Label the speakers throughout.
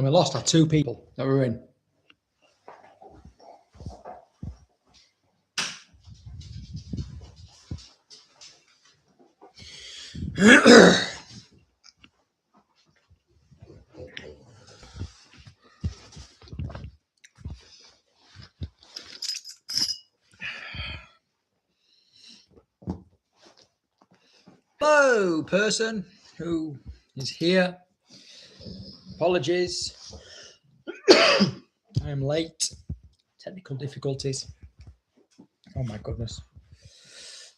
Speaker 1: And we lost our 2 people that were in. Hello, person who is here. Apologies. I am late. Technical difficulties. Oh my goodness.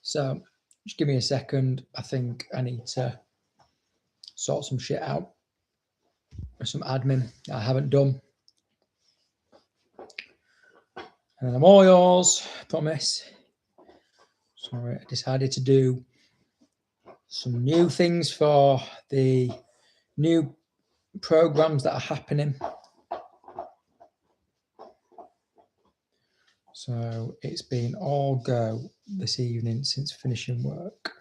Speaker 1: So just give me a second. I think I need to sort some shit out. Some admin that I haven't done. And then I'm all yours, promise. Sorry, I decided to do some new things for the new programs that are happening. So it's been all go this evening since finishing work.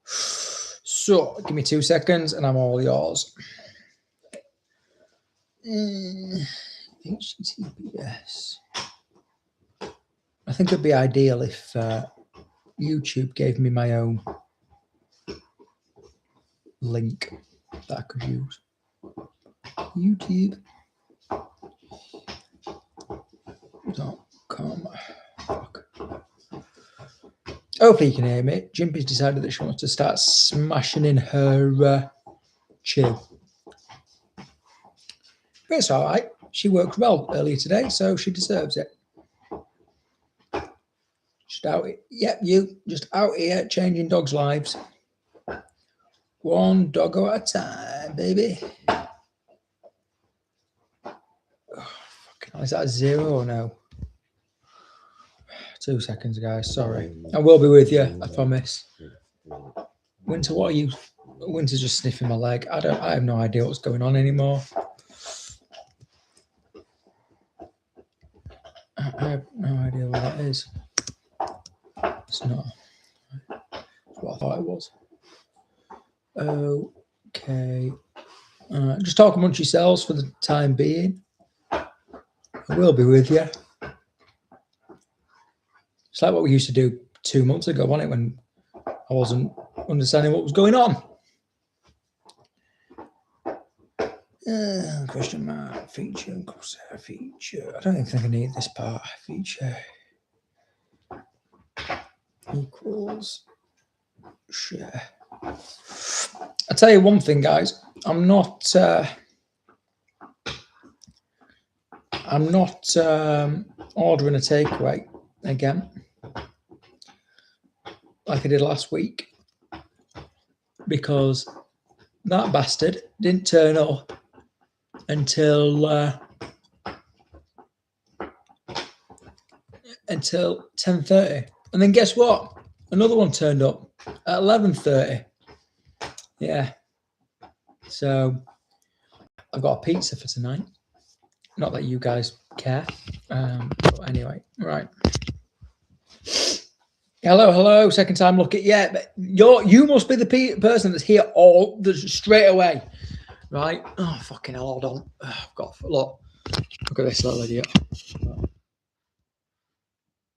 Speaker 1: So give me 2 seconds and I'm all yours. HTTPS. I think it'd be ideal if YouTube gave me my own link that I could use. YouTube.com. Fuck. Hopefully you can hear me. Jimpy's decided that she wants to start smashing in her chew. But it's all right. She worked well earlier today, so she deserves it. Just out, yep, you just out here changing dogs' lives. One dog at a time, baby. Oh, fucking hell, is that a 0 or no? 2 seconds, guys. Sorry. I will be with you, I promise. Winter, what are you? Winter's just sniffing my leg. I have no idea what's going on anymore. I have no idea what that is. It's not. That's what I thought it was. Okay. Just talk amongst yourselves for the time being. I will be with you. It's like what we used to do 2 months ago, wasn't it? When I wasn't understanding what was going on. Question mark, feature, crosshair, feature. I don't even think I need this part. Feature equals share. I'll tell you one thing, guys. I'm not ordering a takeaway again like I did last week because that bastard didn't turn up until 10:30, and then guess what? Another one turned up at 11:30. Yeah. So I've got a pizza for tonight. Not that you guys care. But anyway, right. Hello. Second time look at but you must be the person that's here straight away, right? Oh fucking hell! Hold on. Oh, God, look at this little idiot.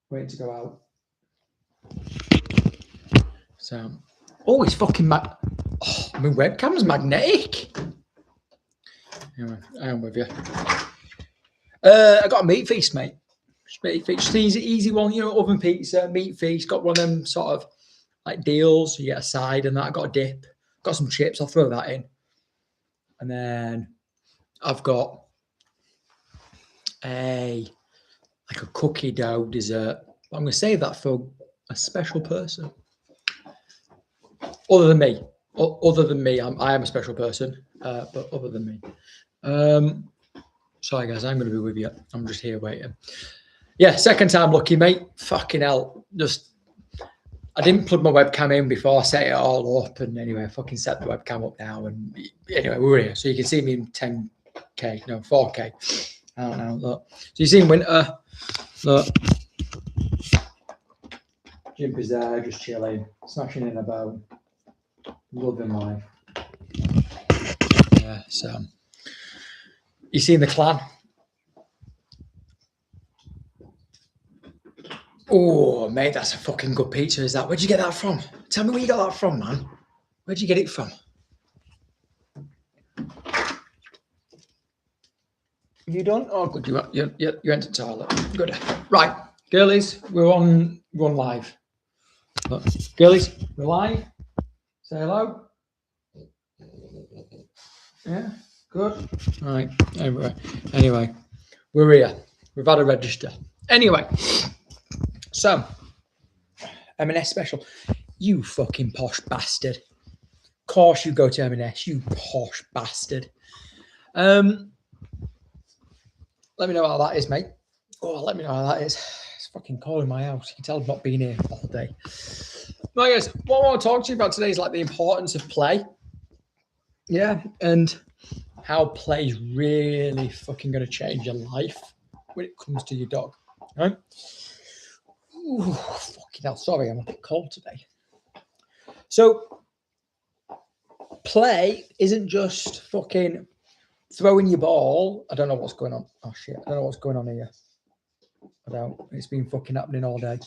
Speaker 1: Waiting to go out. So, it's fucking my webcam's magnetic. Anyway, I am with you. I got a meat feast, mate. Meat feast, easy one, oven pizza, meat feast. Got one of them sort of like deals. You get a side and that. I got a dip. Got some chips. I'll throw that in. And then I've got a cookie dough dessert. I'm going to save that for a special person. Other than me. I am a special person. But other than me. Sorry, guys. I'm going to be with you. I'm just here waiting. Yeah, second time lucky, mate. Fucking hell. I didn't plug my webcam in before I set it all up. And anyway, I fucking set the webcam up now. And anyway, we're here. So you can see me in 4K. I don't know. Look. So you see in winter. Look. Jimpy's there, just chilling. Smashing in a bone. Loving life. Yeah, so. You seen the clan? Oh, mate, that's a fucking good pizza, is that? Where'd you get that from? Tell me where you got that from, man. Where'd you get it from? You done? Oh, good. You went to the toilet. Good. Right, girlies, we're on live. Look, girlies, we're live. Say hello. Yeah, good. All right. Anyway, we're here. We've had a register. Anyway, so M&S special. You fucking posh bastard. Of course you go to M&S, you posh bastard. Let me know how that is, mate. Oh, let me know how that is. It's fucking cold in my house. You can tell I've not been here all day. Right, guys, what I want to talk to you about today is like the importance of play. Yeah, and how play is really fucking going to change your life when it comes to your dog. Right? Ooh, fucking hell, sorry, I'm a bit cold today. So, play isn't just fucking throwing your ball. I don't know what's going on. Oh, shit. I don't know what's going on here. I don't. It's been fucking happening all day.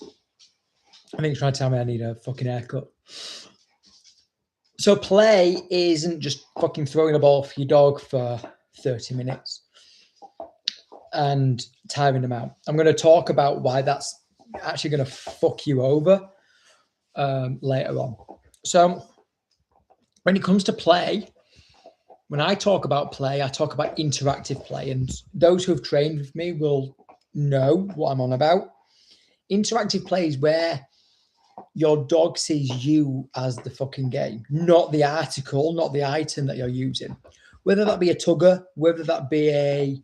Speaker 1: I think it's trying to tell me I need a fucking haircut. So play isn't just fucking throwing a ball for your dog for 30 minutes and tiring them out. I'm going to talk about why that's actually going to fuck you over later on. So when it comes to play, when I talk about play, I talk about interactive play. And those who have trained with me will know what I'm on about. Interactive play is where your dog sees you as the fucking game, not the article, not the item that you're using. Whether that be a tugger, whether that be a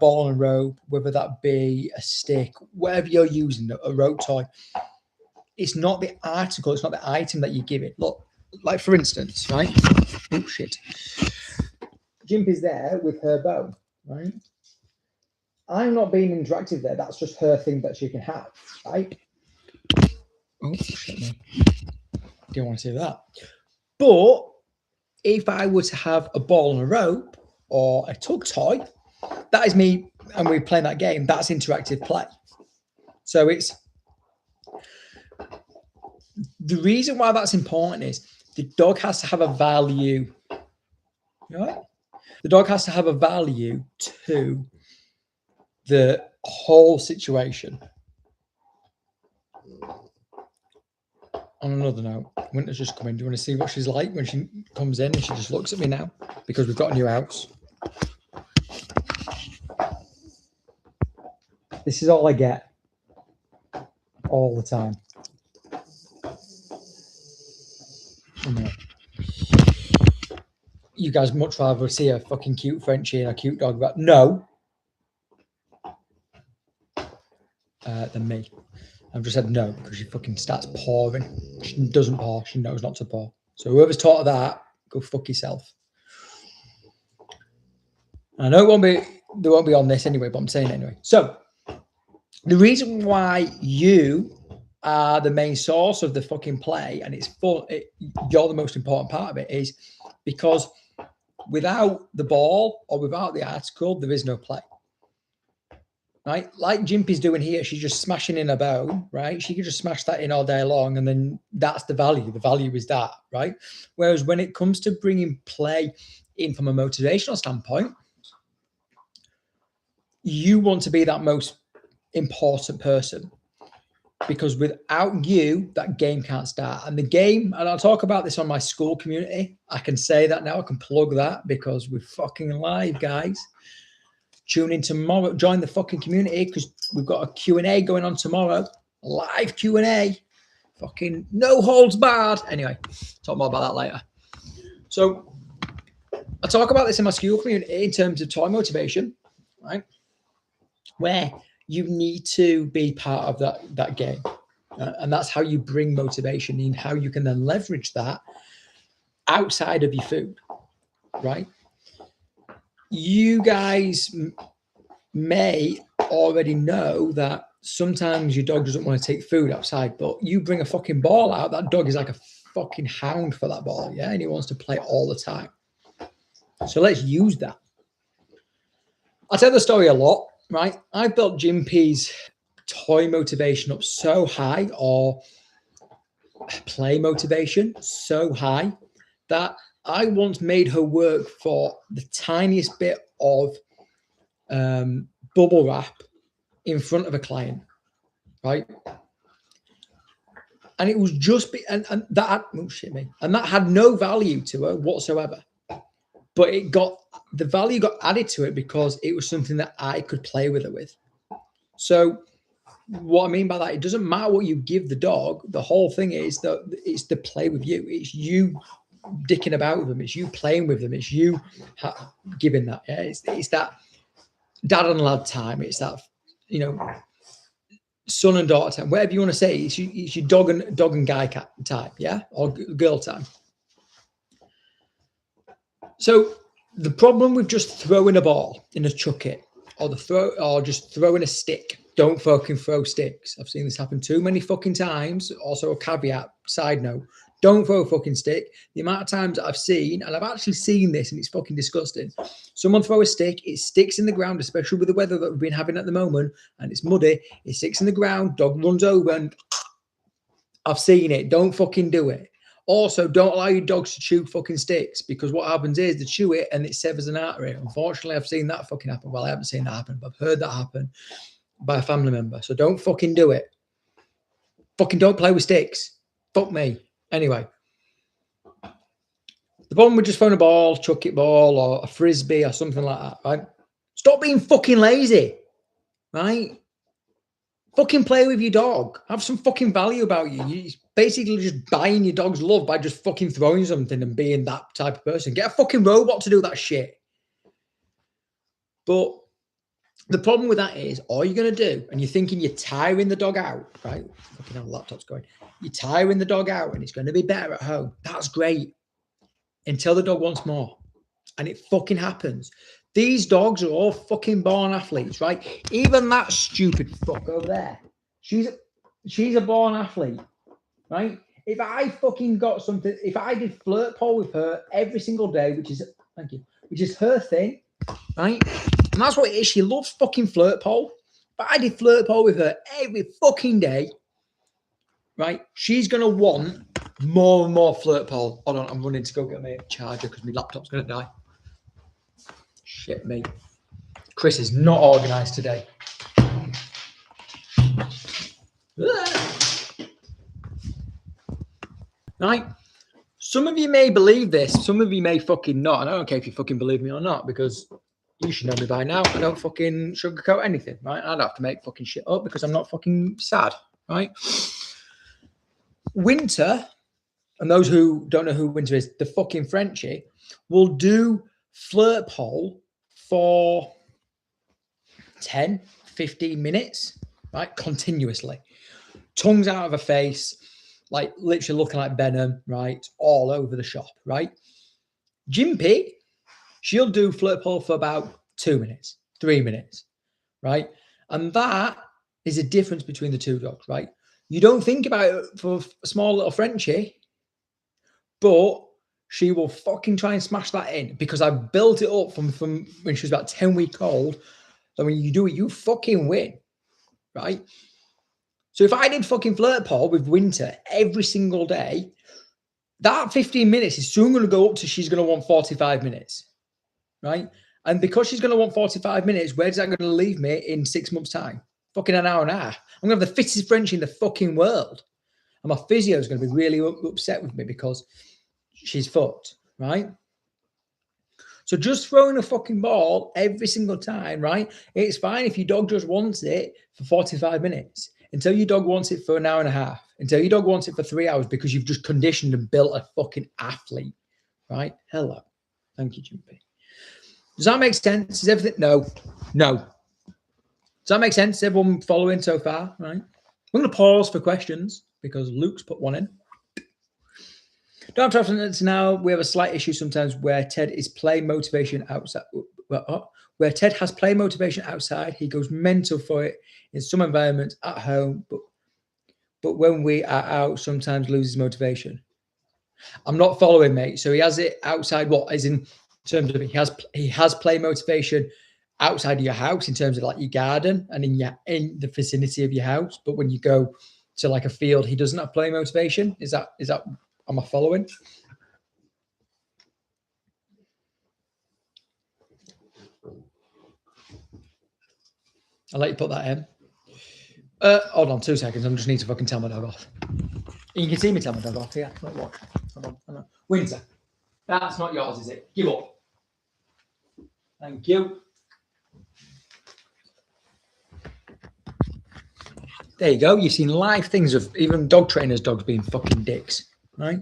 Speaker 1: ball and rope, whether that be a stick, whatever you're using, a rope toy. It's not the article, it's not the item that you give it. Look, like for instance, right? Oh, shit. Jimpy's there with her bow, right? I'm not being interactive there. That's just her thing that she can have, right? Oh, shit, man. Didn't want to see that. But if I were to have a ball and a rope or a tug toy, that is me, and we're playing that game. That's interactive play. So it's the reason why that's important is the dog has to have a value. Right? The dog has to have a value to the whole situation. On another note, Winter's just come in. Do you want to see what she's like when she comes in and she just looks at me now? Because we've got a new house. This is all I get. All the time. You guys much rather see a fucking cute Frenchie and a cute dog, but no. Than me. I've just said no because she fucking starts pawing. She doesn't paw. She knows not to paw. So whoever's taught her that, go fuck yourself. I know they won't be on this anyway, but I'm saying it anyway. So the reason why you are the main source of the fucking play and it's fun, you're the most important part of it is because without the ball or without the article, there is no play. Right? Like Jimpy's doing here, she's just smashing in a bow, right? She could just smash that in all day long and then that's the value. The value is that, right? Whereas when it comes to bringing play in from a motivational standpoint, you want to be that most important person because without you, that game can't start. And the game, and I'll talk about this on my school community. I can say that now. I can plug that because we're fucking live, guys. Tune in tomorrow. Join the fucking community because we've got a Q&A going on tomorrow. Live Q&A. Fucking no holds barred. Anyway, talk more about that later. So I talk about this in my school community in terms of toy motivation, right? Where you need to be part of that game. And that's how you bring motivation in, how you can then leverage that outside of your food, right? You guys may already know that sometimes your dog doesn't want to take food outside, but you bring a fucking ball out, that dog is like a fucking hound for that ball, yeah? And he wants to play all the time. So let's use that. I tell the story a lot, right? I've built Jimpy's toy motivation up so high, or play motivation so high, that I once made her work for the tiniest bit of bubble wrap in front of a client, right? And it was just, and that, oh shit me, and that had no value to her whatsoever. But the value got added to it because it was something that I could play with her with. So what I mean by that, it doesn't matter what you give the dog. The whole thing is that it's to play with you. It's you dicking about with them. It's you playing with them. It's you giving that. Yeah, it's that dad and lad time. It's that, you know, son and daughter time. Whatever you want to say. It's your dog and guy time. Yeah, or girl time. So the problem with just throwing a ball in a chuck it, or just throwing a stick. Don't fucking throw sticks. I've seen this happen too many fucking times. Also a caveat, side note, don't throw a fucking stick. The amount of times I've seen, and I've actually seen this, and it's fucking disgusting. Someone throw a stick, it sticks in the ground, especially with the weather that we've been having at the moment, and it's muddy. It sticks in the ground, dog runs over, and I've seen it. Don't fucking do it. Also, don't allow your dogs to chew fucking sticks, because what happens is they chew it and it severs an artery. Unfortunately, I've seen that fucking happen. Well, I haven't seen that happen, but I've heard that happen by a family member. So don't fucking do it. Fucking don't play with sticks. Fuck me. Anyway, the problem with just throwing a ball, chuck it ball, or a frisbee or something like that, right? Stop being fucking lazy, right? Fucking play with your dog. Have some fucking value about you. You're basically just buying your dog's love by just fucking throwing something and being that type of person. Get a fucking robot to do that shit. But the problem with that is, all you're going to do, and you're thinking you're tiring the dog out, right? Fucking hell, the laptop's going. You're tiring the dog out and it's going to be better at home. That's great. Until the dog wants more. And it fucking happens. These dogs are all fucking born athletes, right? Even that stupid fuck over there. She's a born athlete, right? If I fucking got something, if I did flirt pole with her every single day, which is her thing, right? And that's what it is. She loves fucking flirt pole. But I did flirt pole with her every fucking day, right? She's going to want more and more flirt pole. Hold on, I'm running to go get my charger because my laptop's going to die. Shit, me. Chris is not organised today. Right? Some of you may believe this. Some of you may fucking not. And I don't care if you fucking believe me or not, because you should know me by now. I don't fucking sugarcoat anything, right? I don't have to make fucking shit up because I'm not fucking sad, right? Winter, and those who don't know who Winter is, the fucking Frenchie, will do flirt pole for 10, 15 minutes, right? Continuously. Tongues out of her face, like literally looking like Venom, right? All over the shop, right? Jimpy, she'll do flirt pole for about 2 minutes, 3 minutes, right? And that is a difference between the two dogs, right? You don't think about it for a small little Frenchie, but she will fucking try and smash that in, because I built it up from when she was about 10 weeks old. So when you do it, you fucking win, right? So if I did fucking flirt pole with Winter every single day, that 15 minutes is soon going to go up to she's going to want 45 minutes, right? And because she's going to want 45 minutes, where's that going to leave me in 6 months' time? Fucking an hour and a half. I'm going to have the fittest Frenchie in the fucking world. And my physio is going to be really upset with me because she's fucked, right? So just throwing a fucking ball every single time, right? It's fine if your dog just wants it for 45 minutes, until your dog wants it for an hour and a half, until your dog wants it for 3 hours, because you've just conditioned and built a fucking athlete, right? Hello. Thank you, Jimpy. Does that make sense? Is everything? No. Does that make sense? Is everyone following so far, right? We're going to pause for questions because Luke's put one in. Don't have to now. We have a slight issue sometimes where Ted is play motivation outside. Where Ted has play motivation outside, he goes mental for it in some environments at home, but when we are out, sometimes loses motivation. I'm not following, mate. So he has it outside. What is in terms of he has play motivation outside of your house in terms of like your garden and in the vicinity of your house. But when you go to like a field, he doesn't have play motivation. Is that am I following? I'll let you put that in. Hold on 2 seconds. I just need to fucking tell my dog off. You can see me tell my dog off. Yeah, not watch. Hold on. Winter. That's not yours, is it? Give up. Thank you. There you go. You've seen live things of even dog trainers' dogs being fucking dicks, right?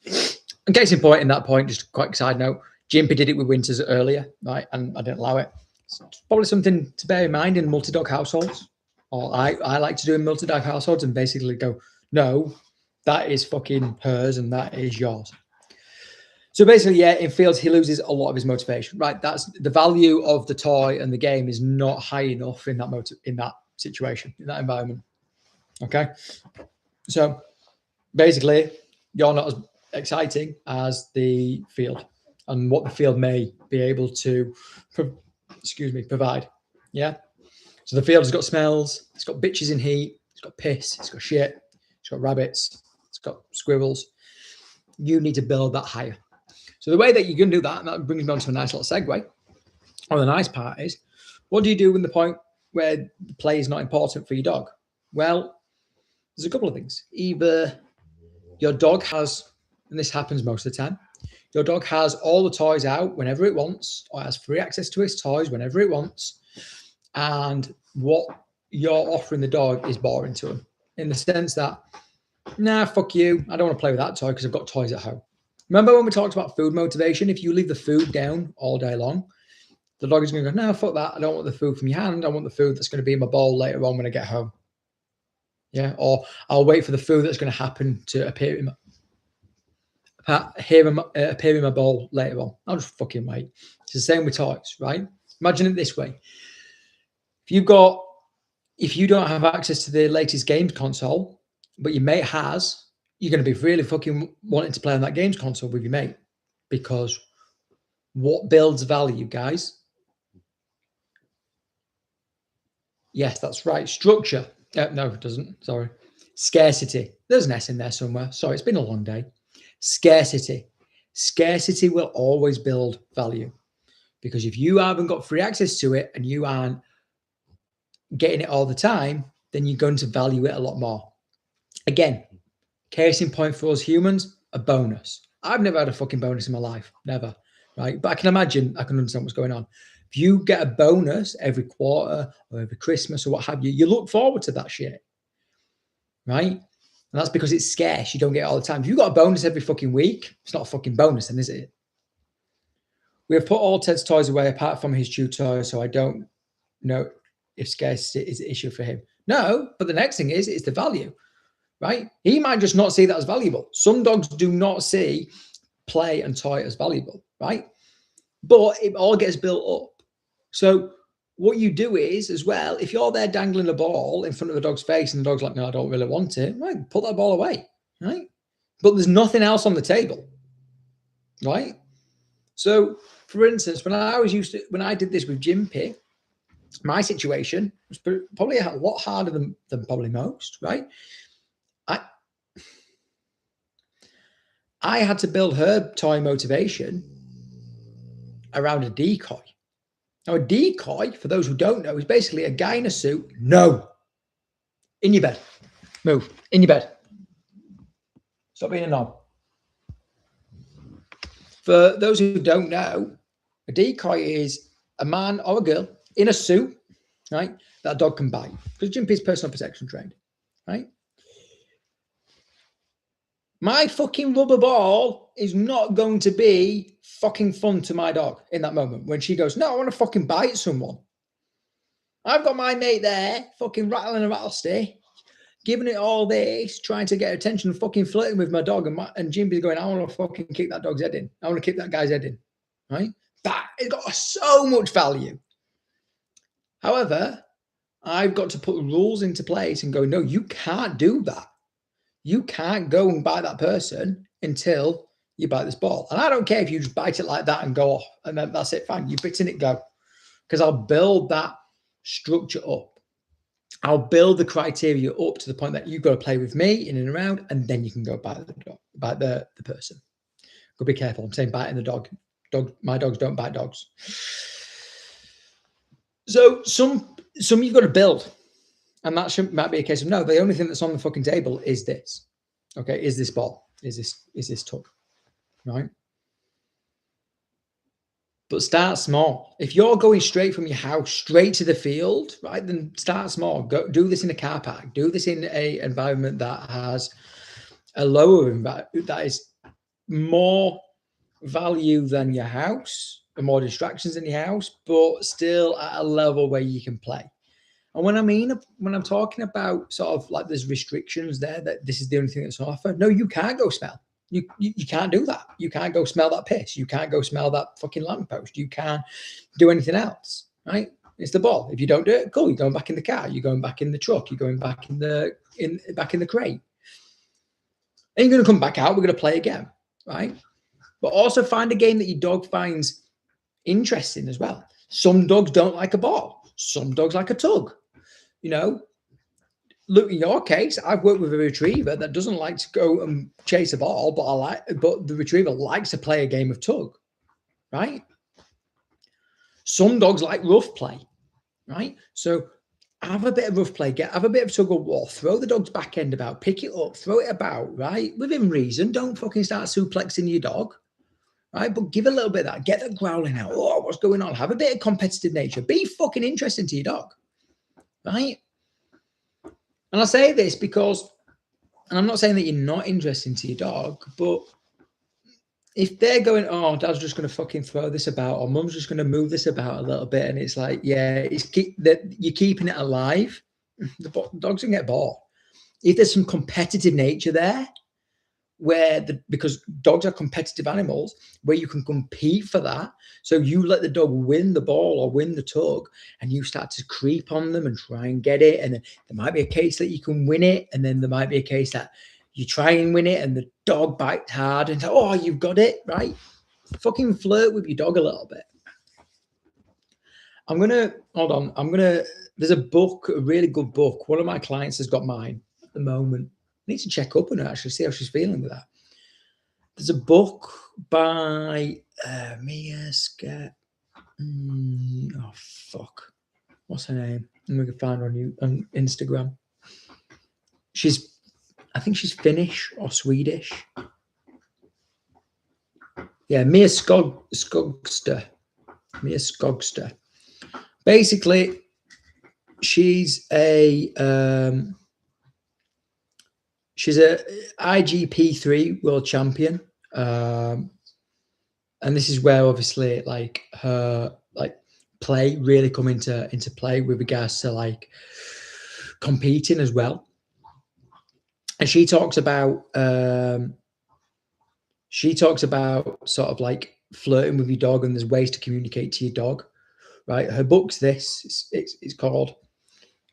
Speaker 1: In case in point, in that point, just a quick side note, Jimpy did it with Winters earlier, right? And I didn't allow it. It's probably something to bear in mind in multi-dog households. Or I like to do in multi-dog households and basically go, no, that is fucking hers and that is yours. So basically, yeah, in fields, he loses a lot of his motivation, right? That's the value of the toy and the game is not high enough in that situation, in that environment. Okay. So basically, you're not as exciting as the field and what the field may be able to, provide. Yeah. So the field has got smells, it's got bitches in heat, it's got piss, it's got shit, it's got rabbits, it's got squirrels. You need to build that higher. So the way that you can do that, and that brings me on to a nice little segue. Or the nice part is, what do you do in the point where the play is not important for your dog? Well, there's a couple of things. Either your dog has, and this happens most of the time, your dog has all the toys out whenever it wants, or has free access to its toys whenever it wants, and what you're offering the dog is boring to him, in the sense that, nah, fuck you, I don't want to play with that toy because I've got toys at home. Remember when we talked about food motivation? If you leave the food down all day long, the dog is going to go, no, fuck that. I don't want the food from your hand. I want the food that's going to be in my bowl later on when I get home. Yeah, or I'll wait for the food that's going to happen to appear in my bowl later on. I'll just fucking wait. It's the same with toys, right? Imagine it this way. If you don't have access to the latest games console, but your mate has, you're going to be really fucking wanting to play on that games console with your mate, because what builds value, guys? Yes, that's right. Structure. No, it doesn't. Sorry. Scarcity. There's an S in there somewhere. Sorry, it's been a long day. Scarcity. Scarcity will always build value, because if you haven't got free access to it and you aren't getting it all the time, then you're going to value it a lot more. Again, case in point for us humans, a bonus. I've never had a fucking bonus in my life. Never. Right? But I can understand what's going on. If you get a bonus every quarter or every Christmas or what have you, you look forward to that shit. Right? And that's because it's scarce. You don't get it all the time. If you got a bonus every fucking week, it's not a fucking bonus then, is it? We have put all Ted's toys away apart from his chew toy, so I don't know if scarcity is an issue for him. No, but the next thing is the value, right? He might just not see that as valuable. Some dogs do not see play and toy as valuable, right? But it all gets built up. So what you do is, as well, if you're there dangling a ball in front of the dog's face and the dog's like, no, I don't really want it, right, put that ball away, right? But there's nothing else on the table, right? So, for instance, when I did this with Jimpy, my situation was probably a lot harder than probably most, right? I had to build her toy motivation around a decoy. Now, a decoy, for those who don't know, is basically a guy in a suit. No. In your bed. Move. In your bed. Stop being a knob. For those who don't know, a decoy is a man or a girl in a suit, right, that a dog can bite. Because Jimpy is personal protection trained, right? My fucking rubber ball is not going to be fucking fun to my dog in that moment when she goes, no, I want to fucking bite someone. I've got my mate there fucking rattling a rattlestick, giving it all this, trying to get attention, fucking flirting with my dog, and Jimpy's going, I want to fucking kick that dog's head in. I want to kick that guy's head in, right? That has got so much value. However, I've got to put rules into place and go, no, you can't do that. You can't go and bite that person until you bite this ball. And I don't care if you just bite it like that and go off, and then that's it, fine. You've bitten it, go. because I'll build that structure up. I'll build the criteria up to the point that you've got to play with me in and around, and then you can go bite the dog, bite the person. Go be careful. I'm saying biting the dog. My dogs don't bite dogs. So some you've got to build, and that might be a case of no. The only thing that's on the fucking table is this. Okay, is this ball? Is this tug? Right. But start small. If you're going straight from your house straight to the field, right, then start small. Go do this in a car park. Do this in a environment that has a lower environment, that is more value than your house and more distractions in your house, but still at a level where you can play. And when I'm talking about sort of like there's restrictions there that this is the only thing that's on offer. No, you can't go smell. You can't do that. You can't go smell that piss. You can't go smell that fucking lamppost. You can't do anything else, right? It's the ball. If you don't do it, cool. You're going back in the car. You're going back in the truck. You're going back in the crate. And you're going to come back out. We're going to play again, right? But also find a game that your dog finds interesting as well. Some dogs don't like a ball. Some dogs like a tug. You know, look, in your case, I've worked with a retriever that doesn't like to go and chase a ball, but the retriever likes to play a game of tug, right? Some dogs like rough play, right? So have a bit of rough play, have a bit of tug of war, throw the dog's back end about, pick it up, throw it about, right? Within reason, don't fucking start suplexing your dog, right? But give a little bit of that, get that growling out. Oh, what's going on? Have a bit of competitive nature. Be fucking interesting to your dog, right? And I say this because, and I'm not saying that you're not interesting to your dog, but if they're going, oh, dad's just going to fucking throw this about, or mum's just going to move this about a little bit, and it's like, yeah, you're keeping it alive, the dog's going to get bored. If there's some competitive nature there, because dogs are competitive animals, where you can compete for that. So you let the dog win the ball or win the tug, and you start to creep on them and try and get it. And then there might be a case that you can win it, and then there might be a case that you try and win it and the dog bites hard and say, oh, you've got it, right? Fucking flirt with your dog a little bit. There's a book, a really good book. One of my clients has got mine at the moment. I need to check up on her, actually, see how she's feeling with that. There's a book by Mia Scott. Oh, fuck. What's her name? And we can find her on Instagram. I think she's Finnish or Swedish. Yeah, Mia Skogster. Mia Skogster. Basically, she's a IGP3 world champion. And this is where obviously like her like play really come into play with regards to like competing as well. And she talks about sort of like flirting with your dog, and there's ways to communicate to your dog, right? Her book's this. It's called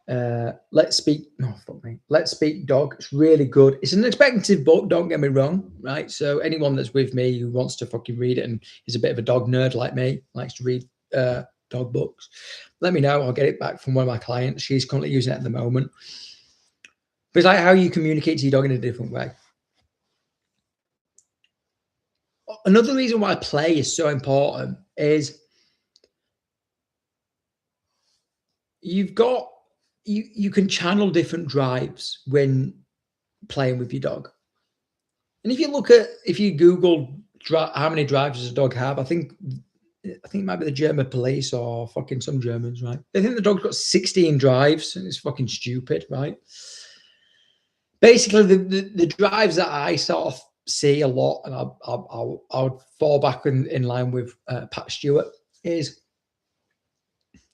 Speaker 1: Let's Speak Dog. It's really good. It's an expensive book, don't get me wrong, right? So anyone that's with me who wants to fucking read it and is a bit of a dog nerd like me, likes to read dog books, let me know. I'll get it back from one of my clients. She's currently using it at the moment. But it's like how you communicate to your dog in a different way. Another reason why play is so important is you can channel different drives when playing with your dog. And if you Google how many drives does a dog have, I think it might be the German police or fucking some Germans, right? They think the dog's got 16 drives, and it's fucking stupid, right? Basically, the drives that I sort of see a lot, and I would fall back in line with Pat Stewart, is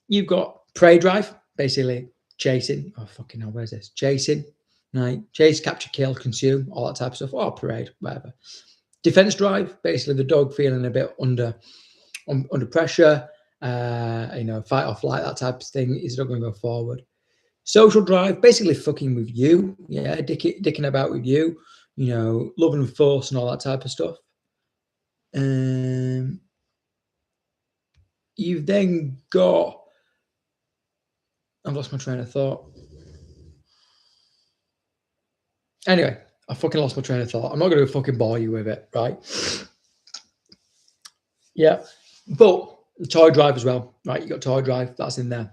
Speaker 1: you've got prey drive, basically chasing. Oh, fucking hell, where's this? Chasing, right? Chase, capture, kill, consume, all that type of stuff, or parade, whatever. Defense drive, basically the dog feeling a bit under pressure, fight or flight, that type of thing. Is the dog going to go forward? Social drive, basically fucking with you, yeah, dicking about with you, love and force and all that type of stuff. you've then got, I've lost my train of thought. Anyway, I fucking lost my train of thought. I'm not going to fucking bore you with it, right? Yeah. But toy drive as well, right? You got toy drive, that's in there.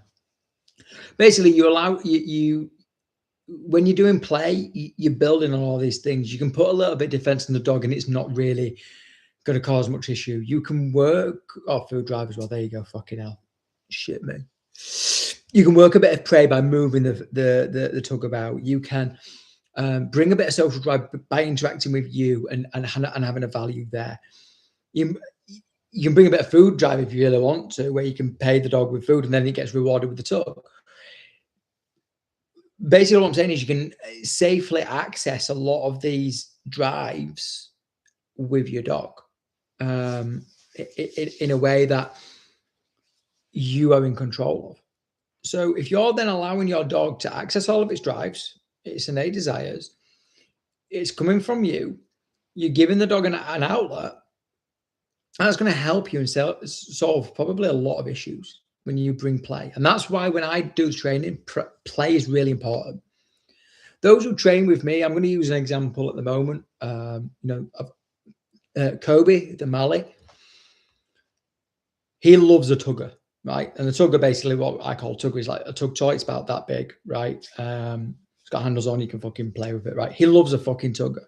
Speaker 1: Basically, you allow you when you're doing play, you're building on all these things. You can put a little bit of defense in the dog, and it's not really going to cause much issue. You can work food drive as well. There you go. Fucking hell, shit, man. You can work a bit of prey by moving the tug about. You can bring a bit of social drive by interacting with you and having a value there. You can bring a bit of food drive if you really want to, where you can pay the dog with food and then it gets rewarded with the tug. Basically, what I'm saying is you can safely access a lot of these drives with your dog in a way that you are in control of. So if you're then allowing your dog to access all of its drives, its innate desires, it's coming from you, you're giving the dog an outlet, and that's going to help you and solve probably a lot of issues when you bring play. And that's why when I do training, play is really important. Those who train with me, I'm going to use an example at the moment. Kobe, the Mali, he loves a tugger, right? And the tugger, basically what I call tugger, is like a tug toy. It's about that big, right? It's got handles on, you can fucking play with it, right? He loves a fucking tugger.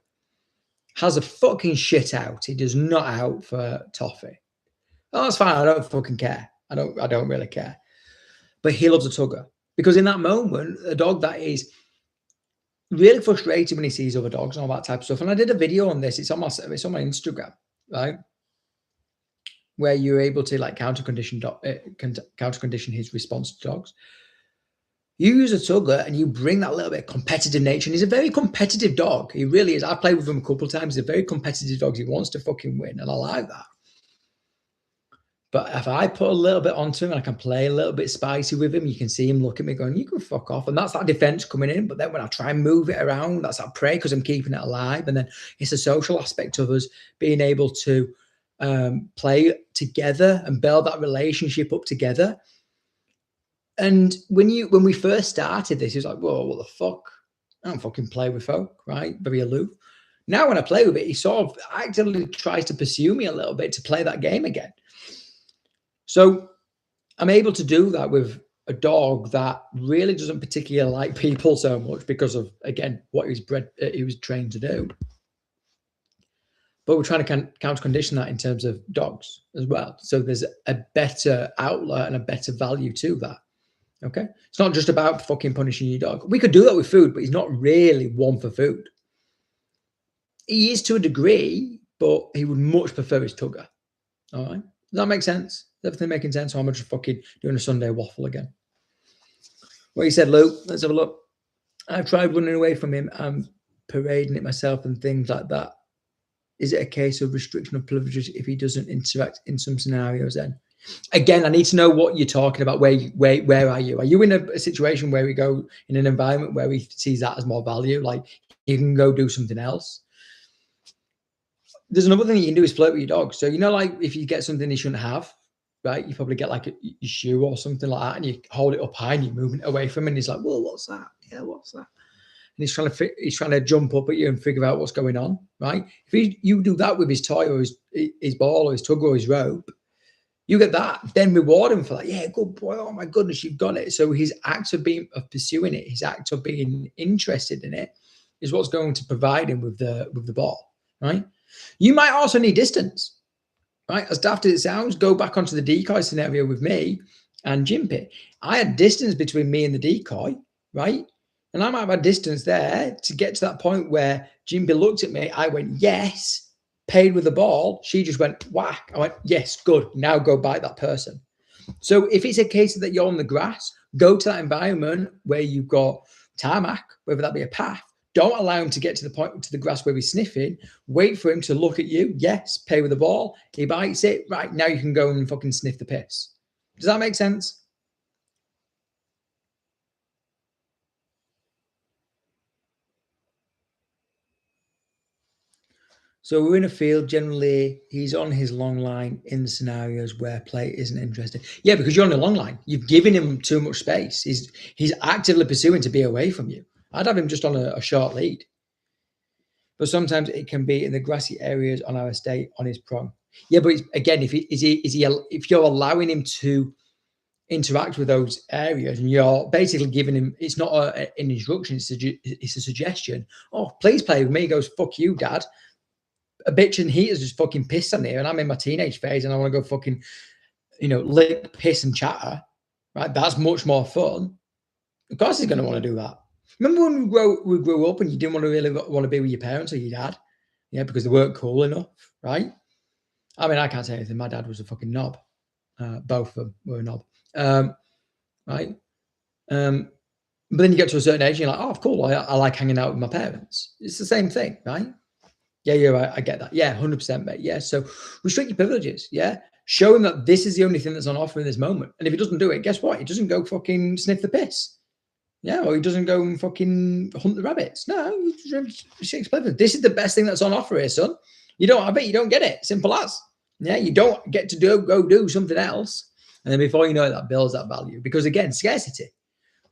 Speaker 1: Has a fucking shit out. He does not out for toffee. Oh, that's fine. I don't fucking care. I don't really care. But he loves a tugger because in that moment, a dog that is really frustrated when he sees other dogs and all that type of stuff. And I did a video on this. It's on my Instagram, right? Where you're able to like counter condition his response to dogs. You use a tugger and you bring that little bit of competitive nature. And he's a very competitive dog. He really is. I've played with him a couple of times. He's a very competitive dog. He wants to fucking win. And I like that. But if I put a little bit onto him and I can play a little bit spicy with him, you can see him look at me going, you can fuck off. And that's that defense coming in. But then when I try and move it around, that's that prey because I'm keeping it alive. And then it's a social aspect of us being able to play together and build that relationship up together. And when we first started this, it was like, whoa, what the fuck? I don't fucking play with folk, right? Very aloof. Now when I play with it, he sort of actively tries to pursue me a little bit to play that game again. So I'm able to do that with a dog that really doesn't particularly like people so much because of, again, what he was trained to do. But we're trying to counter condition that in terms of dogs as well. So there's a better outlet and a better value to that. Okay. It's not just about fucking punishing your dog. We could do that with food, but he's not really one for food. He is to a degree, but he would much prefer his tugger. All right. Does that make sense? Is everything making sense? Or am I just fucking doing a Sunday waffle again? What you said, Luke, let's have a look. I've tried running away from him and parading it myself and things like that. Is it a case of restriction of privileges if he doesn't interact in some scenarios then? Again, I need to know what you're talking about. Where are you? Are you in a situation where we go in an environment where we sees that as more value? Like you can go do something else. There's another thing you can do is flirt with your dog. So, like if you get something he shouldn't have, right? You probably get like a shoe or something like that and you hold it up high and you're moving it away from him and he's like, well, what's that? Yeah, what's that? And he's trying to jump up at you and figure out what's going on, right? If you do that with his toy or his ball or his tug or his rope, you get that, then reward him for that. Yeah, good boy. Oh my goodness, you've got it. So his act of pursuing it, his act of being interested in it, is what's going to provide him with the ball, right? You might also need distance, right? As daft as it sounds, go back onto the decoy scenario with me and Jimpy. I had distance between me and the decoy, right? And I might have a distance there to get to that point where Jimpy looked at me. I went, yes, paid with the ball. She just went, whack. I went, yes, good. Now go bite that person. So if it's a case that you're on the grass, go to that environment where you've got tarmac, whether that be a path. Don't allow him to get to the grass where he's sniffing. Wait for him to look at you. Yes, pay with the ball. He bites it. Right, now you can go and fucking sniff the piss. Does that make sense? So we're in a field. Generally, he's on his long line in scenarios where play isn't interesting. Yeah, because you're on the long line. You've given him too much space. He's actively pursuing to be away from you. I'd have him just on a short lead. But sometimes it can be in the grassy areas on our estate on his prong. Yeah, but again, if you're allowing him to interact with those areas and you're basically giving him, it's not an instruction, it's a suggestion. Oh, please play with me. He goes, fuck you, dad. A bitch and heater's just fucking pissed on here, and I'm in my teenage phase and I want to go fucking, lick, piss and chatter. Right? That's much more fun. Of course he's going to want to do that. Remember when we grew up and you didn't really want to be with your parents or your dad? Yeah, because they weren't cool enough, right? I mean, I can't say anything. My dad was a fucking knob. Both of them were a knob. Right? But then you get to a certain age and you're like, oh, cool. I like hanging out with my parents. It's the same thing, right? Yeah, you're right. I get that. Yeah, 100%, mate. Yeah, so restrict your privileges. Yeah, show him that this is the only thing that's on offer in this moment. And if he doesn't do it, guess what? He doesn't go fucking sniff the piss. Yeah, or he doesn't go and fucking hunt the rabbits. No, restrict privilege. This is the best thing that's on offer here, son. You don't have it, you don't get it. Simple as. Yeah, you don't get to go do something else. And then before you know it, that builds that value. Because again, scarcity.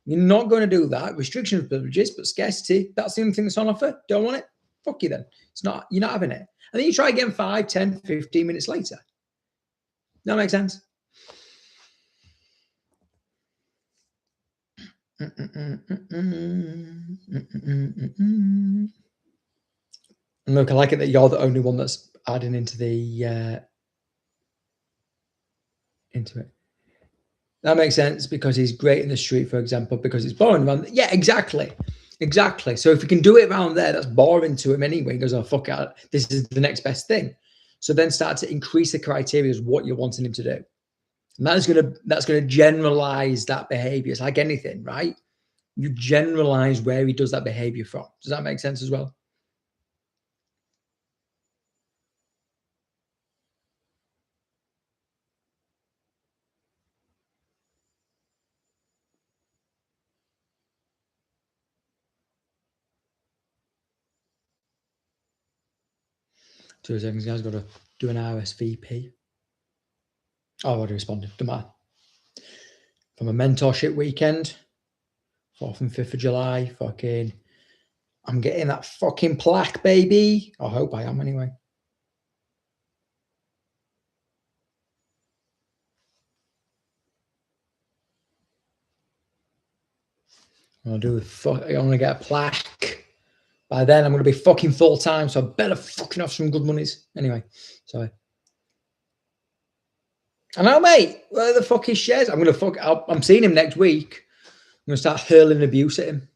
Speaker 1: You're not going to do that. Restriction of privileges, but scarcity, that's the only thing that's on offer. Don't want it? Fuck you then. It's not, you're not having it. And then you try again 5, 10, 15 minutes later. That makes sense? Look, I like it that you're the only one that's adding into into it. That makes sense because he's great in the street, for example, because it's boring around. Yeah, exactly. Exactly. So if you can do it around there, that's boring to him anyway. He goes, oh, fuck it. This is the next best thing. So then start to increase the criteria as what you're wanting him to do. And that's gonna generalize that behavior. It's like anything, right? You generalize where he does that behavior from. Does that make sense as well? Two seconds, guys. Got to do an RSVP. Oh, I've already responded. Don't matter. From a mentorship weekend, 4th and 5th of July, fucking, I'm getting that fucking plaque, baby. I hope I am anyway. I want to get a plaque. By then, I'm going to be fucking full time, so I better fucking have some good monies. Anyway, sorry. I know, mate. Where the fuck is Shez? I'm seeing him next week. I'm going to start hurling abuse at him.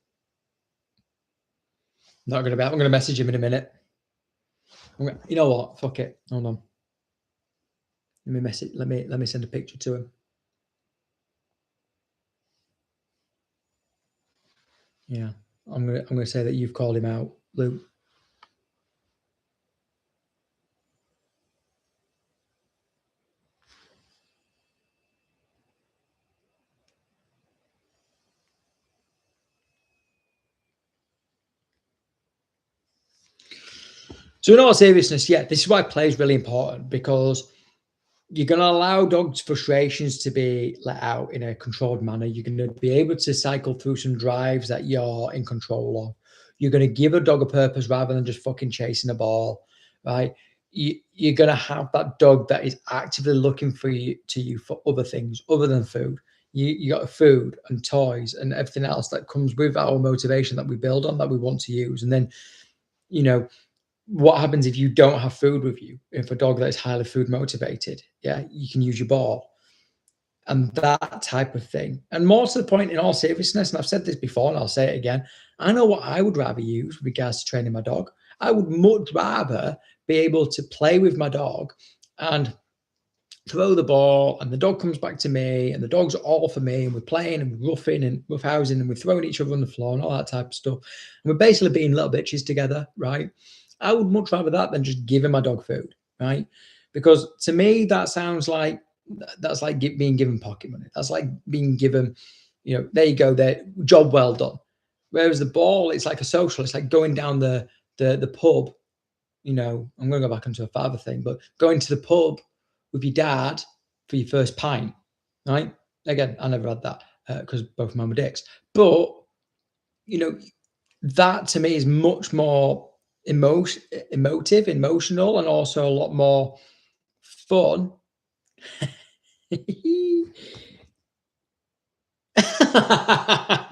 Speaker 1: I'm going to message him in a minute. You know what? Fuck it. Hold on. Let me send a picture to him. Yeah. I'm gonna say that you've called him out, Luke. So in all seriousness, yeah, this is why play is really important, because you're going to allow dogs' frustrations to be let out in a controlled manner. You're going to be able to cycle through some drives that you're in control of. You're going to give a dog a purpose rather than just fucking chasing a ball, right? You're going to have that dog that is actively looking for you for other things other than food. You got food and toys and everything else that comes with our motivation that we build on, that we want to use. And then, what happens if you don't have food with you? If a dog that is highly food motivated, yeah, you can use your ball and that type of thing. And more to the point, in all seriousness, and I've said this before and I'll say it again, I know what I would rather use with regards to training my dog. I would much rather be able to play with my dog and throw the ball and the dog comes back to me and the dog's all for me and we're playing and we're roughing and roughhousing and we're throwing each other on the floor and all that type of stuff. And we're basically being little bitches together, right? I would much rather that than just giving my dog food, right? Because to me, that sounds like being given pocket money. That's like being given, there you go, there, job well done. Whereas the ball, it's like a social. It's like going down the pub, you know, I'm going to go back onto a father thing, but going to the pub with your dad for your first pint, right? Again, I never had that because both of mine were dicks. But, you know, that to me is much more emotive, emotional, and also a lot more fun. I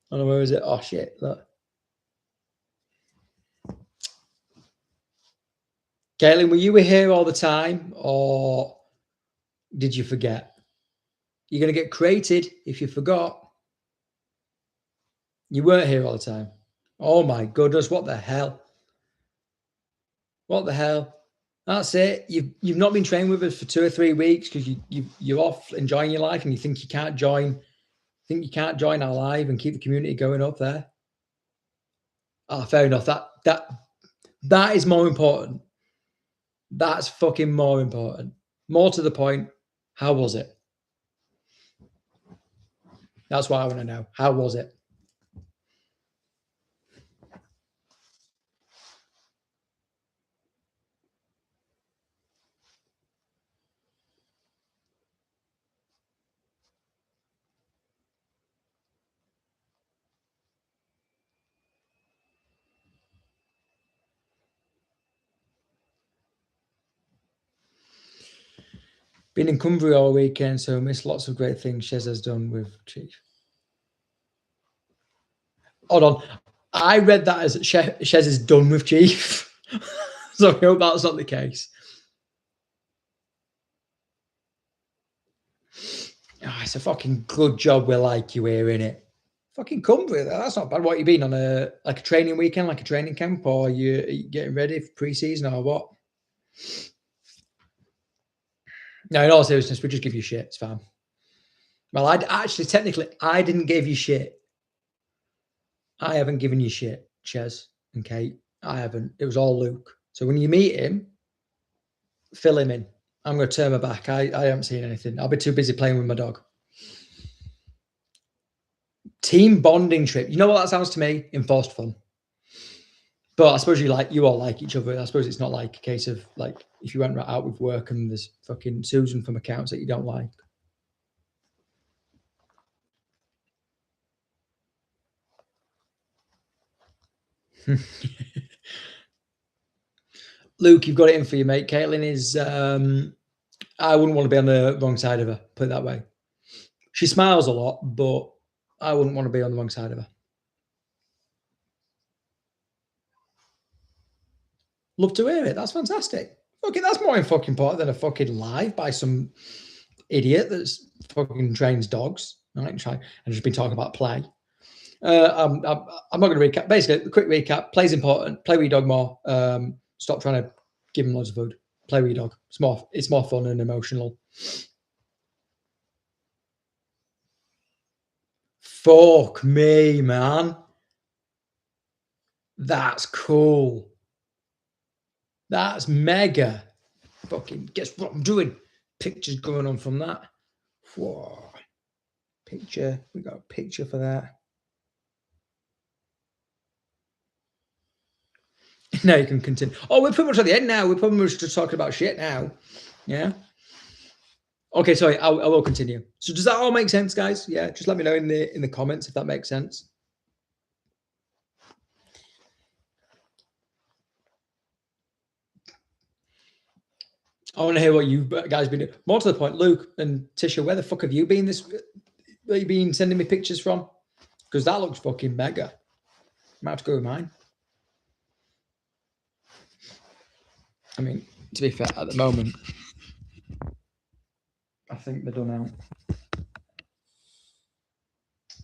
Speaker 1: don't know, where is it? Oh shit, look. Caitlin, were you here all the time or did you forget? You're going to get created if you forgot. You weren't here all the time. Oh my goodness, what the hell? What the hell? That's it. You've not been training with us for 2 or 3 weeks because you're off enjoying your life and you think you can't join our live and keep the community going up there. Ah, fair enough. That is more important. That's fucking more important. More to the point, how was it? That's what I want to know. How was it? Been in Cumbria all weekend, so missed lots of great things Shez has done with Chief. Hold on. I read that as Shez is done with Chief. So I hope that's not the case. Oh, it's a fucking good job we like you here, innit? Fucking Cumbria, that's not bad. What, you been on a training weekend, like a training camp, or are you getting ready for pre-season or what? No, in all seriousness, we just give you shit. It's fine. Well, technically, I didn't give you shit. I haven't given you shit, Ches and Kate. I haven't. It was all Luke. So when you meet him, fill him in. I'm going to turn my back. I haven't seen anything. I'll be too busy playing with my dog. Team bonding trip. You know what that sounds to me? Enforced fun. But I suppose you all like each other. I suppose it's not like a case of like if you went right out with work and there's fucking Susan from accounts that you don't like. Luke, you've got it in for you, mate. Caitlin is I wouldn't want to be on the wrong side of her, put it that way. She smiles a lot, but I wouldn't want to be on the wrong side of her. Love to hear it. That's fantastic. Okay, that's more fucking important than a fucking live by some idiot that's fucking trains dogs. Right? And just been talking about play. I'm not going to recap. Basically, a quick recap. Play's important. Play with your dog more. Stop trying to give him loads of food. Play with your dog. It's more fun and emotional. Fuck me, man. That's cool. That's mega. Fucking guess what I'm doing. Pictures going on from that. Whoa. Picture. We got a picture for that. Now you can continue. Oh, we're pretty much at the end now. We're pretty much just talking about shit now. Yeah. Okay, sorry. I will continue. So does that all make sense, guys? Yeah. Just let me know in the comments if that makes sense. I want to hear what you guys been doing. More to the point, Luke and Tisha, where the fuck have you been where you been sending me pictures from? Because that looks fucking mega. Might have to go with mine. I mean, to be fair, at the moment, I think they're done out.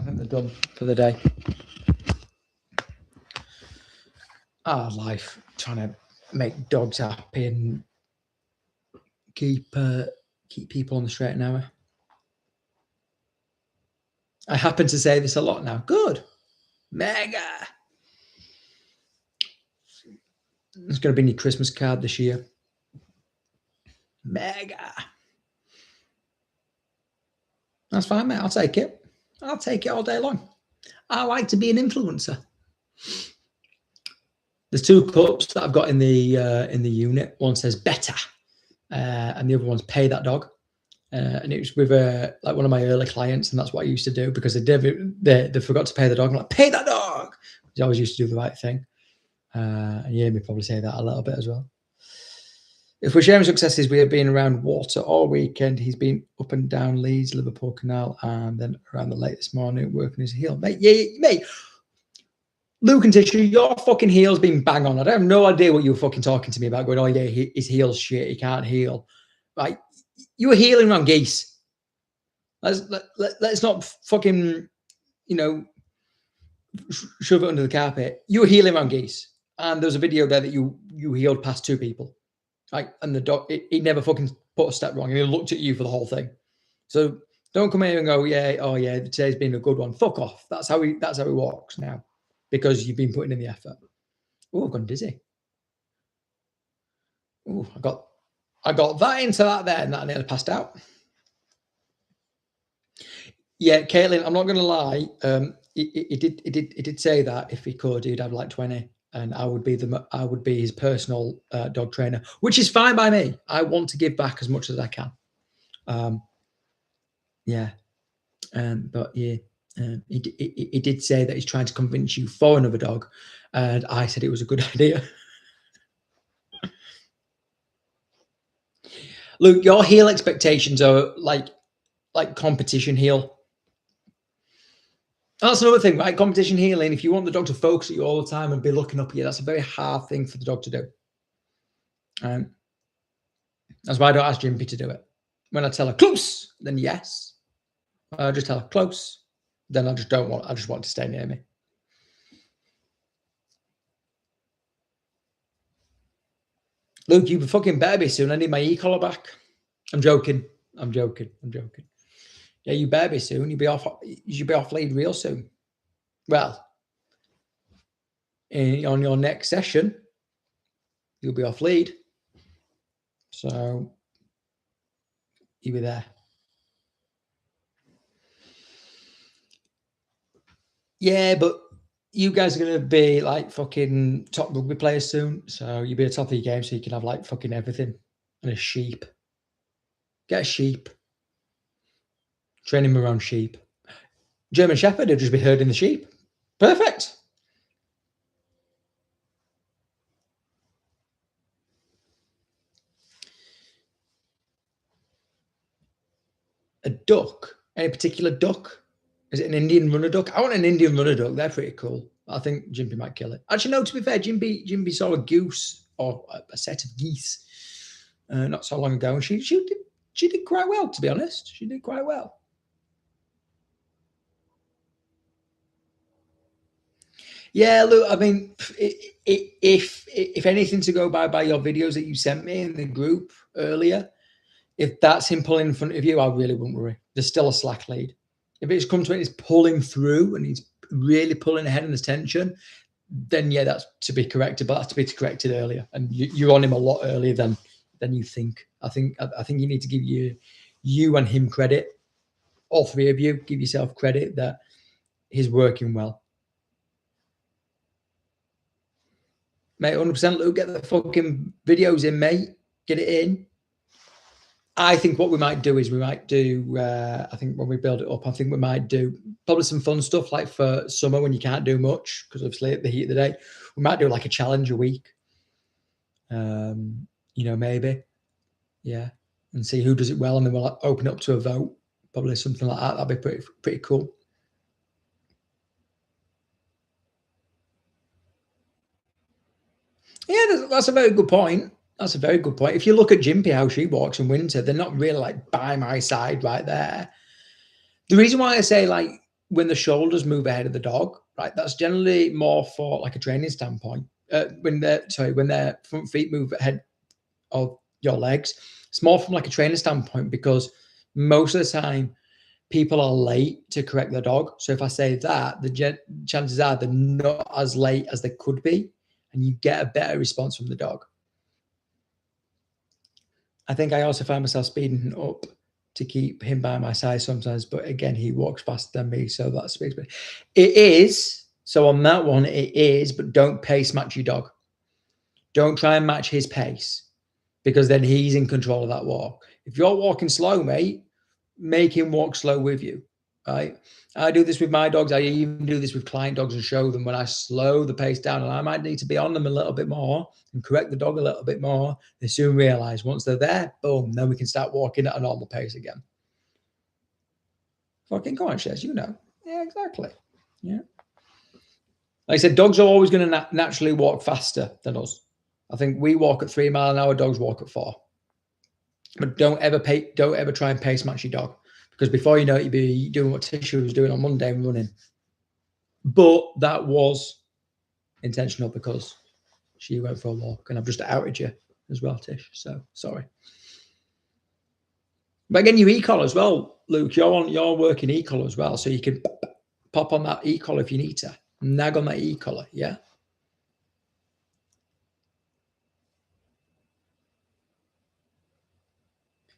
Speaker 1: I think they're done for the day. Life. Trying to make dogs happy and keep people on the straight and narrow. I happen to say this a lot now. Good. Mega. It's going to be your Christmas card this year. Mega. That's fine, mate. I'll take it. I'll take it all day long. I like to be an influencer. There's two cups that I've got in the unit. One says better, and the other one's pay that dog. And it was with like one of my early clients, and that's what I used to do because they forgot to pay the dog. I'm like, pay that dog. I always used to do the right thing. And you hear me probably say that a little bit as well. If we're sharing successes, we have been around water all weekend. He's been up and down Leeds, Liverpool Canal, and then around the lake this morning working his heel. Mate, yeah, mate. Luke and Tisha, your fucking heel's been bang on. I don't have no idea what you were fucking talking to me about going, oh yeah, his heel's shit, he can't heel. Right? You were heeling around geese. Let's not fucking, shove it under the carpet. You were heeling around geese. And there was a video there that you heeled past two people. Right? And the dog, he never fucking put a step wrong. And he looked at you for the whole thing. So don't come here and go, yeah, oh yeah, today's been a good one. Fuck off. That's how he walks now. Because you've been putting in the effort. Oh, I've gone dizzy. Oh, I got that into that there, and that nearly passed out. Yeah, Caitlin, I'm not going to lie. He did say that if he could, he'd have like 20, and I would be his personal dog trainer, which is fine by me. I want to give back as much as I can. Yeah, but yeah. He did say that he's trying to convince you for another dog, and I said it was a good idea. Luke, your heel expectations are like competition heel. That's another thing, right? Competition heeling. If you want the dog to focus at you all the time and be looking up at you, that's a very hard thing for the dog to do. That's why I don't ask Jimpy to do it. When I tell her close, then yes. I just tell her close. Then I just want to stay near me. Luke, you fucking better be soon. I need my e-collar back. I'm joking. Yeah, you better be soon. You should be off lead real soon. Well, on your next session, you'll be off lead. So you'll be there. Yeah, but you guys are going to be like fucking top rugby players soon. So you'll be at the top of your game so you can have like fucking everything. And a sheep. Get a sheep. Train him around sheep. German Shepherd, he'll just be herding the sheep. Perfect. A duck? Any particular duck? Is it an Indian runner duck? I want an Indian runner duck. They're pretty cool. I think Jimpy might kill it. Actually, no, to be fair, Jimpy saw a goose or a set of geese not so long ago. And she did quite well, to be honest. She did quite well. Yeah, look, I mean, if anything to go by your videos that you sent me in the group earlier, if that's him pulling in front of you, I really wouldn't worry. There's still a slack lead. If it's come to it, he's pulling through and he's really pulling ahead in his tension, then yeah, that's to be corrected. But that's to be corrected earlier, and you're on him a lot earlier than you think. I think you need to give you and him credit. All three of you, give yourself credit that he's working well. Mate, 100%, Luke, get the fucking videos in, mate. Get it in. I think what we might do is I think when we build it up, I think we might do probably some fun stuff like for summer when you can't do much because obviously at the heat of the day, we might do like a challenge a week. Maybe. Yeah. And see who does it well. And then we'll open it up to a vote. Probably something like that. That'd be pretty cool. Yeah, that's a very good point. That's a very good point. If you look at Jimpy, how she walks in winter, they're not really like by my side right there. The reason why I say like when the shoulders move ahead of the dog, right, that's generally more for like a training standpoint. When their front feet move ahead of your legs, it's more from like a training standpoint because most of the time people are late to correct their dog. So if I say that, the chances are they're not as late as they could be, and you get a better response from the dog. I think I also find myself speeding up to keep him by my side sometimes, but again, he walks faster than me, so that speaks. It is, so on that one, it is, but don't pace match your dog. Don't try and match his pace, because then he's in control of that walk. If you're walking slow, mate, make him walk slow with you, right? I do this with my dogs. I even do this with client dogs and show them when I slow the pace down, and I might need to be on them a little bit more and correct the dog a little bit more. They soon realize once they're there, boom, then we can start walking at a normal pace again. Fucking go on, Shez, you know. Yeah, exactly. Yeah. Like I said, dogs are always going to naturally walk faster than us. I think we walk at 3 miles an hour, dogs walk at 4. But don't ever try and pace match your dog, because before you know it, you'll be doing what Tisha was doing on Monday and running. But that was intentional because she went for a walk, and I've just outed you as well, Tish. So sorry. But again, you e-collar as well, Luke. You're working e-collar as well, so you can pop on that e-collar if you need to. Nag on that e-collar, yeah.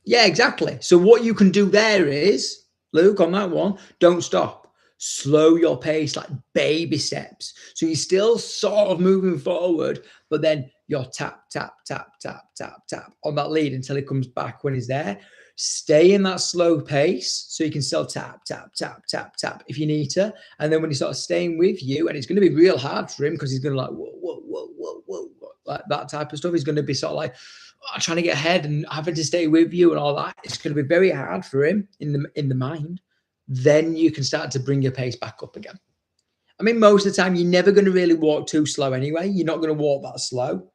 Speaker 1: Yeah, exactly. So what you can do there is, Luke, on that one, don't stop. Slow your pace, like baby steps. So you're still sort of moving forward, but then you're tap, tap, tap, tap, tap, tap on that lead until it comes back when he's there. Stay in that slow pace so you can still tap, tap, tap, tap, tap if you need to. And then when he's sort of staying with you, and it's going to be real hard for him because he's going to like, whoa, whoa, whoa, whoa, whoa, like that type of stuff. He's going to be sort of like, trying to get ahead and having to stay with you and all that. It's going to be very hard for him in the mind. Then you can start to bring your pace back up again. I mean, most of the time, you're never going to really walk too slow anyway. You're not going to walk that slow.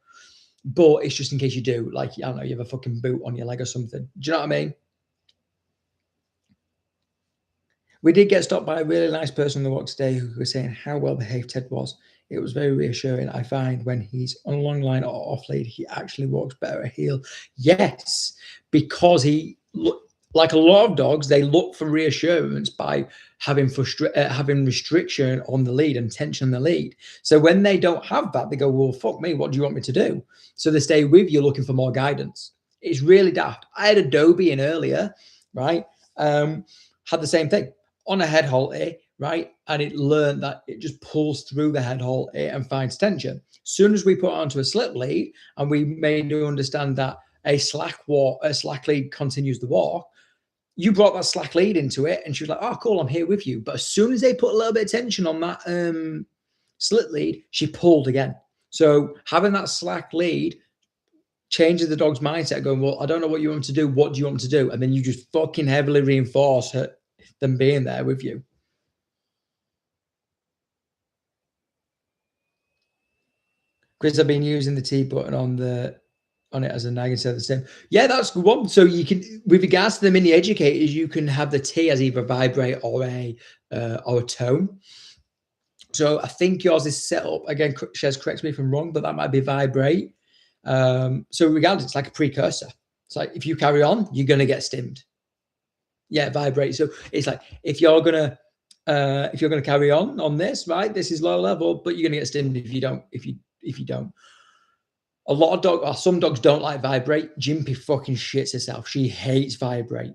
Speaker 1: But it's just in case you do. Like, I don't know, you have a fucking boot on your leg or something. Do you know what I mean? We did get stopped by a really nice person on the walk today who was saying how well behaved Ted was. It was very reassuring. I find when he's on a long line or off lead, he actually walks better at heel. Yes, because like a lot of dogs, they look for reassurance by having restriction on the lead and tension on the lead. So when they don't have that, they go, well, fuck me, what do you want me to do? So they stay with you looking for more guidance. It's really daft. I had Adobe in earlier, right? Had the same thing on a head halter, right? And it learned that it just pulls through the head halter and finds tension. As soon as we put it onto a slip lead and we made her understand that a slack lead continues the walk, you brought that slack lead into it and she was like, oh, cool, I'm here with you. But as soon as they put a little bit of tension on that slip lead, she pulled again. So having that slack lead changes the dog's mindset, going, well, I don't know what you want to do. What do you want to do? And then you just fucking heavily reinforce them being there with you. Chris, I've been using the T button on it as a nag instead of the stem. Yeah, that's good one. So you can, with regards to the mini educators, you can have the T as either vibrate or a tone. So I think yours is set up, again, Shez, correct me if I'm wrong, but that might be vibrate. So regardless, it's like a precursor. It's like if you carry on, you're gonna get stimmed. Yeah, vibrate. So it's like if you're gonna carry on this, right? This is low level, but you're gonna get stimmed if you don't. If you don't. A lot of dogs, or some dogs don't like vibrate. Jimpy fucking shits herself. She hates vibrate.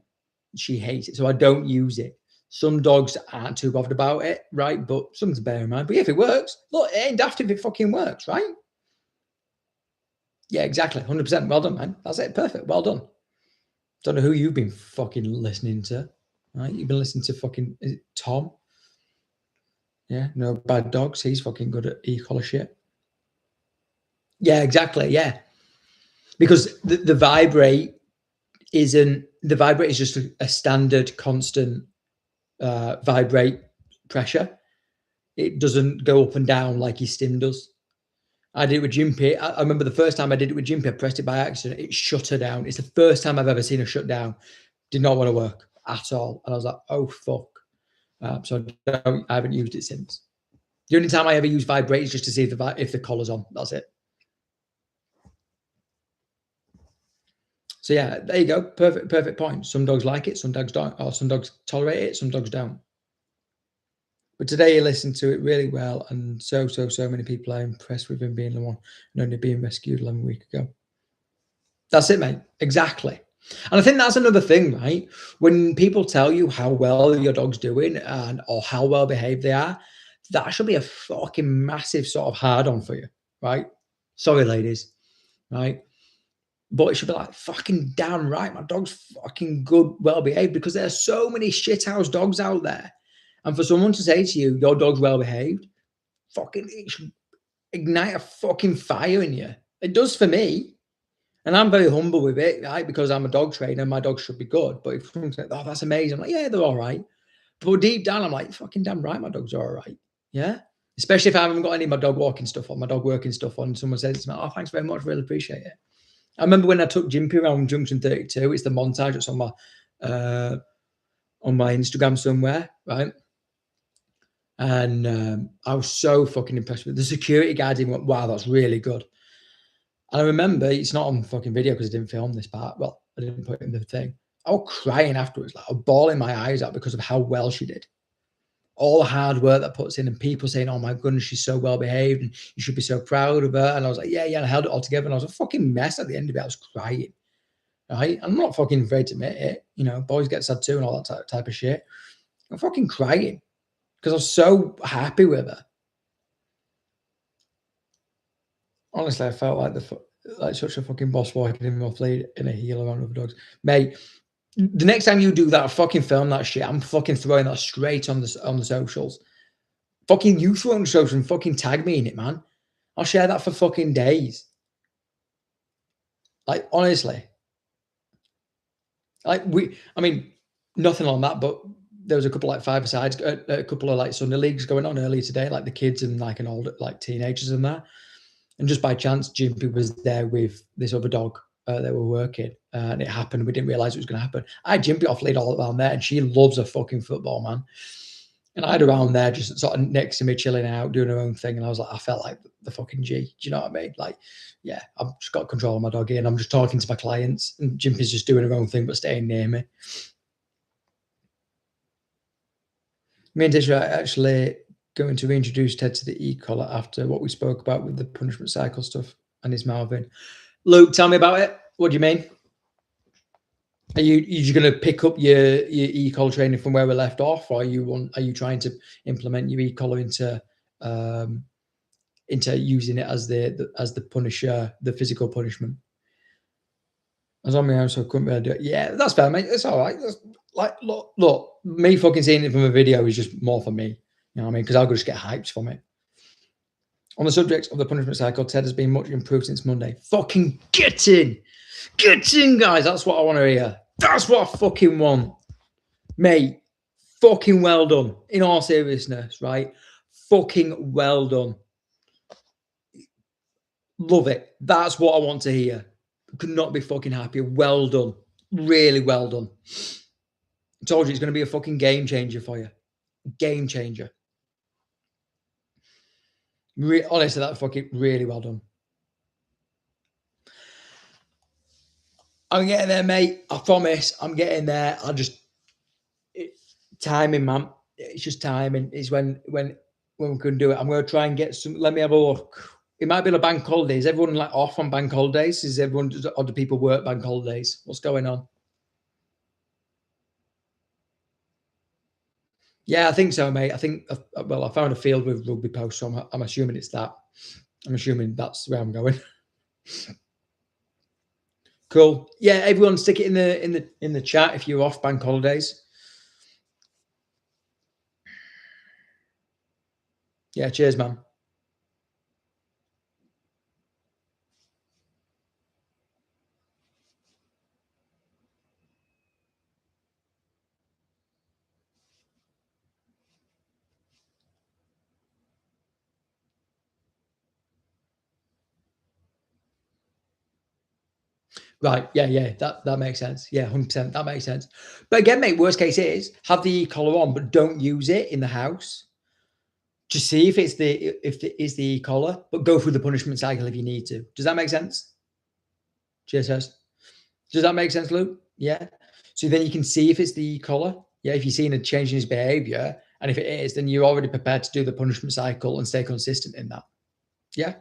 Speaker 1: She hates it. So I don't use it. Some dogs aren't too bothered about it, right? But something to bear in mind. But if it works, look, it ain't daft if it fucking works, right? Yeah, exactly. 100%. Well done, man. That's it. Perfect. Well done. Don't know who you've been fucking listening to, right? You've been listening to fucking, is it Tom? Yeah, no bad dogs. He's fucking good at e-collar shit. Yeah, exactly. Yeah. Because the vibrate is just a standard constant vibrate pressure. It doesn't go up and down like your stim does. I did it with Jimpy. I remember the first time I did it with Jimpy, I pressed it by accident. It shut her down. It's the first time I've ever seen her shut down. Did not want to work at all. And I was like, oh, fuck. So I haven't used it since. The only time I ever use vibrate is just to see if the collar's on. That's it. So yeah, there you go. Perfect point. Some dogs like it, some dogs don't, or some dogs tolerate it, some dogs don't. But today he listened to it really well, and so many people are impressed with him being the one and only being rescued 11 weeks ago. That's it, mate. Exactly. And I think that's another thing, right? When people tell you how well your dog's doing or how well behaved they are, that should be a fucking massive sort of hard on for you, right? Sorry, ladies, right? But it should be like, fucking damn right, my dog's fucking good, well behaved, because there are so many shithouse dogs out there. And for someone to say to you, your dog's well behaved, fucking, it should ignite a fucking fire in you. It does for me. And I'm very humble with it, right? Because I'm a dog trainer, my dog should be good. But if someone says, oh, that's amazing, I'm like, yeah, they're all right. But deep down, I'm like, fucking damn right, my dogs are all right. Yeah. Especially if I haven't got any of my dog walking stuff on, my dog working stuff on, and someone says to me, oh, thanks very much, really appreciate it. I remember when I took Jimpy around Junction 32, it's the montage that's on my Instagram somewhere, right? And I was so fucking impressed with it. The security guard even went, wow, that's really good. And I remember, it's not on fucking video because I didn't film this part. Well, I didn't put it in the thing. I was crying afterwards, like I was bawling my eyes out because of how well she did. All the hard work that puts in, and people saying, oh my goodness, she's so well behaved and you should be so proud of her. And I was like, yeah. And I held it all together and I was a fucking mess at the end of it. I was crying. Right? I'm not fucking afraid to admit it. You know, boys get sad too and all that type of shit. I'm fucking crying because I was so happy with her. Honestly, I felt like such a fucking boss walking in my fleet in a heel around other dogs. Mate, the next time you do that, fucking film that shit. I'm fucking throwing that straight on the socials. Fucking you throw it on the socials and fucking tag me in it, man. I'll share that for fucking days. Like, honestly. Like, I mean, nothing on that, but there was a couple like five-a-sides, a couple of like Sunday leagues going on earlier today, like the kids and like an older, like teenagers and that. And just by chance, Jimpy was there with this other dog. They were working, and it happened. We didn't realize it was going to happen. I had Jimpy off lead all around there, and she loves a fucking football, man. And I had her around there just sort of next to me, chilling out, doing her own thing. And I was like, I felt like the fucking G. Do you know what I mean? Like, yeah, I've just got control of my dog here, and I'm just talking to my clients, and Jimpy's just doing her own thing, but staying near me. Me and Dish are actually going to reintroduce Ted to the e-collar after what we spoke about with the punishment cycle stuff and his mouthing. Luke, tell me about it. What do you mean? Are you going to pick up your e-collar training from where we left off, or are you trying to implement your e-collar into using it as the punisher, the physical punishment? I was on my own, so I couldn't really do it. Yeah, that's fair, mate. It's all right. That's, like, look, me fucking seeing it from a video is just more for me. You know what I mean? Because I'll just get hyped from it. On the subject of the punishment cycle, Ted has been much improved since Monday. Fucking get in, guys. That's what I want to hear. That's what I fucking want, mate. Fucking well done. In all seriousness, right? Fucking well done. Love it. That's what I want to hear. Could not be fucking happier. Well done. Really well done. I told you it's going to be a fucking game changer for you. Game changer. Honestly, that's fucking really well done. I'm getting there, mate. I promise. I'm getting there. Timing, man. It's just timing. It's when we can do it. I'm going to try and get some. Let me have a look. It might be the bank holidays. Everyone like off on bank holidays? Is everyone, or do people work bank holidays? What's going on? Yeah, I think so, mate. I think, well, I found a field with rugby posts, so I'm assuming it's that. I'm assuming that's where I'm going. Cool. Yeah, everyone stick it in the chat if you're off bank holidays. Yeah, cheers, man. Right. Yeah. That makes sense. Yeah, 100%. That makes sense. But again, mate, worst case is have the collar on, but don't use it in the house. Just see if it is the collar, but go through the punishment cycle if you need to. Does that make sense? Cheers, Hurst. Does that make sense, Luke? Yeah. So then you can see if it's the collar. Yeah, if you're seeing a change in his behavior, and if it is, then you're already prepared to do the punishment cycle and stay consistent in that. Yeah.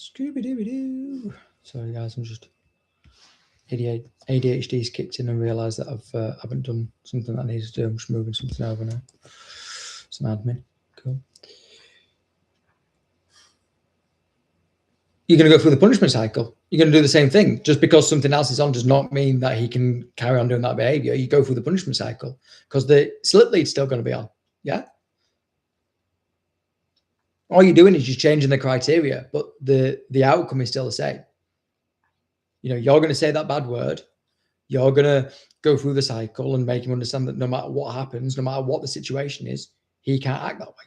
Speaker 1: Scooby-Dooby-Doo. Sorry, guys, I'm just... ADHD's kicked in and realised that I haven't done something that I need to do. I'm just moving something over now. Some admin. Cool. You're going to go through the punishment cycle. You're going to do the same thing. Just because something else is on does not mean that he can carry on doing that behaviour. You go through the punishment cycle because the slip lead's still going to be on. Yeah? All you're doing is just changing the criteria, but the outcome is still the same. You know, you're going to say that bad word. You're going to go through the cycle and make him understand that no matter what happens, no matter what the situation is, he can't act that way.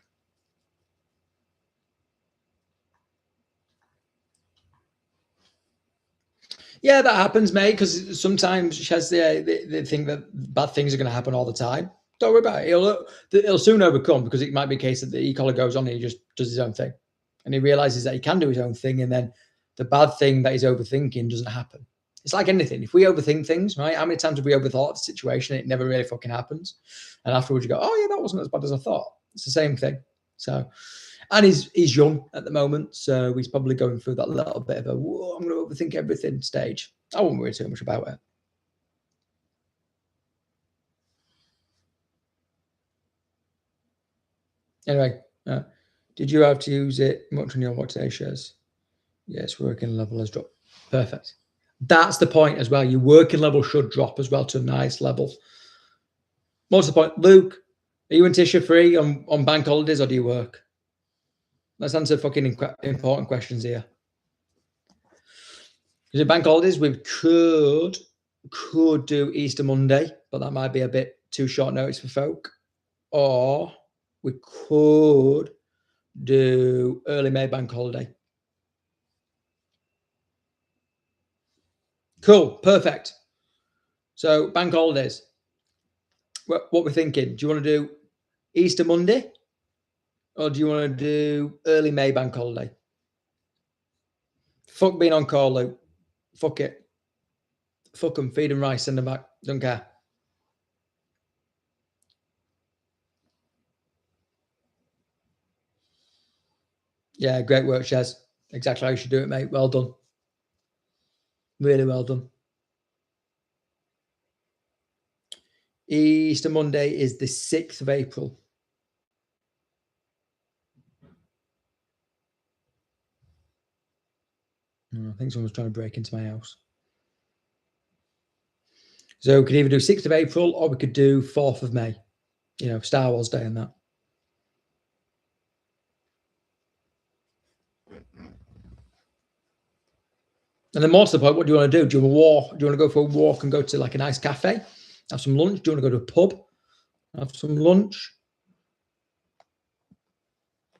Speaker 1: Yeah, that happens, mate, because sometimes Shez, they think that bad things are going to happen all the time. Don't worry about it. He'll soon overcome, because it might be a case that the e-collar goes on and he just does his own thing. And he realizes that he can do his own thing, and then the bad thing that he's overthinking doesn't happen. It's like anything. If we overthink things, right? How many times have we overthought the situation and it never really fucking happens? And afterwards you go, oh, yeah, that wasn't as bad as I thought. It's the same thing. So, and he's young at the moment, so he's probably going through that little bit of a, whoa, I'm going to overthink everything stage. I won't worry too much about it. Anyway, did you have to use it much on your watch today, Shez? Yes, working level has dropped. Perfect. That's the point as well. Your working level should drop as well to a nice level. What's the point? Luke, are you and Tisha free on bank holidays, or do you work? Let's answer fucking important questions here. Because at bank holidays, we could do Easter Monday, but that might be a bit too short notice for folk. Or we could do early May bank holiday. Cool, perfect. So bank holidays. What we're thinking? Do you want to do Easter Monday, or do you want to do early May bank holiday? Fuck being on call, Luke. Fuck it. Fuck them. Feed them rice. Send them back. Don't care. Yeah, great work, Shez. Exactly how you should do it, mate. Well done. Really well done. Easter Monday is the 6th of April. I think someone's trying to break into my house. So we could either do 6th of April, or we could do 4th of May. You know, Star Wars Day and that. And then more to the point, what do you want to do? Do you want to go for a walk and go to like a nice cafe? Have some lunch? Do you want to go to a pub? Have some lunch?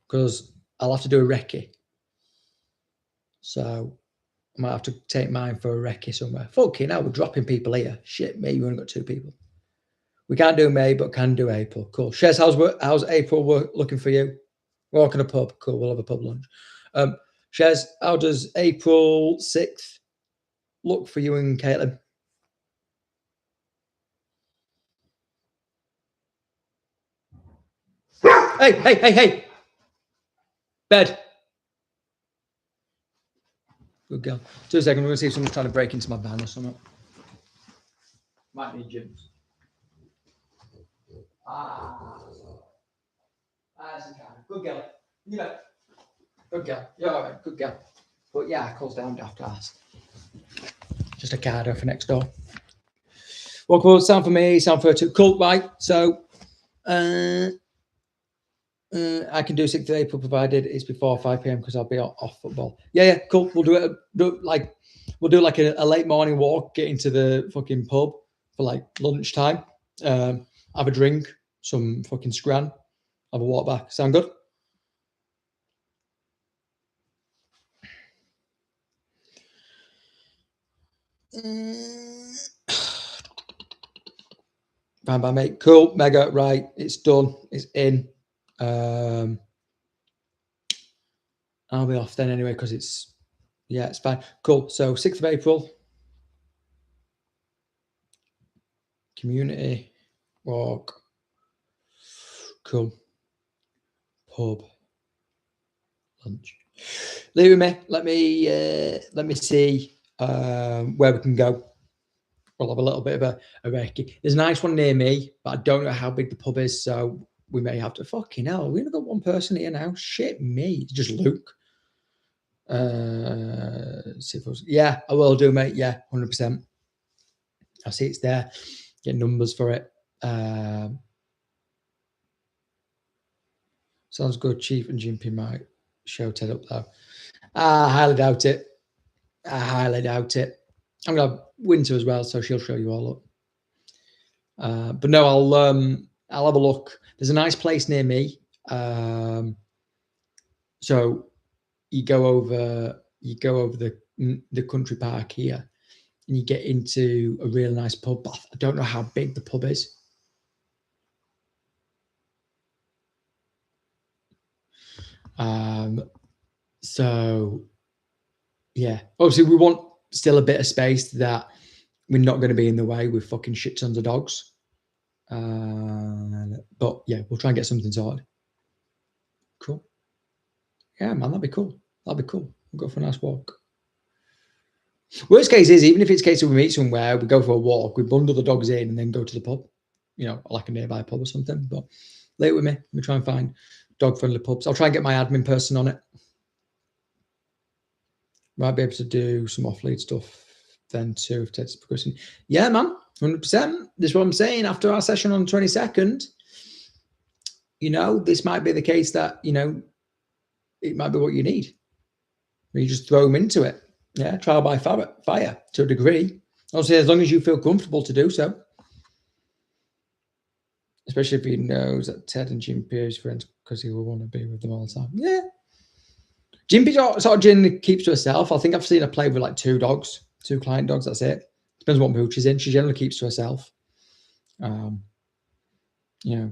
Speaker 1: Because I'll have to do a recce. So I might have to take mine for a recce somewhere. Fucking hell, we're dropping people here. Shit, me, we only got 2 people. We can't do May, but can do April. Cool. Shez, how's April looking for you? Walk in a pub. Cool, we'll have a pub lunch. Shez, how does April 6th look for you and Caitlin? Hey. Bed. Good girl. 2 seconds. We're going to see if someone's trying to break into my van or something. Might need gyms. Good girl. You know. Good girl. You're all right. Good girl. But yeah, calls down after ask. Just a card for next door. Well, cool. Sound for me. Sound for her too. Cool. Right. So, I can do 6th of April provided it's before 5 p.m. because I'll be off football. Yeah, cool. We'll do it. We'll do like a late morning walk, get into the fucking pub for like lunchtime. Have a drink, some fucking scran, have a walk back. Sound good? Fine by mate. Cool. Mega. Right. It's done. It's in. I'll be off then anyway because it's fine. Cool. So 6th of April. Community walk. Cool. Pub. Lunch. Leave with me. Let me see where we can go. We'll have a little bit of a recce. There's a nice one near me, but I don't know how big the pub is, so we may have to. Fucking hell, we've only got one person here now. Shit me. It's just Luke. See if yeah, I will do, mate. Yeah, 100%. I see it's there. Get numbers for it. Sounds good. Chief and Jimpy might show Ted up though. I highly doubt it. I'm gonna have Winter as well, so she'll show you all up. But no, I'll have a look. There's a nice place near me. So you go over the country park here, and you get into a really nice pub. I don't know how big the pub is. So yeah, obviously we want still a bit of space that we're not going to be in the way with fucking shit tons of dogs. But yeah, we'll try and get something sorted. Cool. Yeah, man, that'd be cool. We'll go for a nice walk. Worst case is, even if it's a case of we meet somewhere, we go for a walk, we bundle the dogs in and then go to the pub, like a nearby pub or something. But leave it with me. We try and find dog-friendly pubs. I'll try and get my admin person on it. Might be able to do some off-lead stuff then too if Ted's progressing. Yeah, man, 100%. This is what I'm saying. After our session on the 22nd, this might be the case that, it might be what you need. You just throw them into it. Yeah, trial by fire to a degree. Obviously, as long as you feel comfortable to do so. Especially if he knows that Ted and Jimpy are his friends because he will want to be with them all the time. Yeah. Jimpy sort of generally keeps to herself. I think I've seen her play with like 2 dogs, 2 client dogs. That's it. Depends what mood she's in. She generally keeps to herself. So, yeah.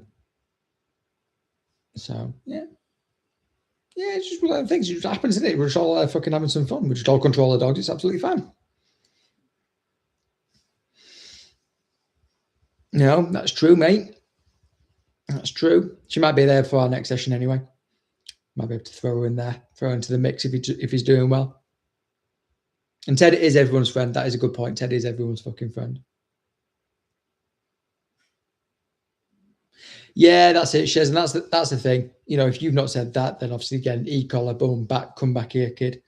Speaker 1: Yeah, it's just one of the things. It just happens, isn't it? We're just all fucking having some fun. We just all control the dogs. It's absolutely fine. No, that's true, mate. That's true. She might be there for our next session anyway. Might be able to throw her in there, throw her into the mix if he's doing well. And Ted is everyone's friend. That is a good point. Ted is everyone's fucking friend. Yeah, that's it, Shez. And that's the thing. If you've not said that, then obviously again, e-collar, boom, come back here, kid.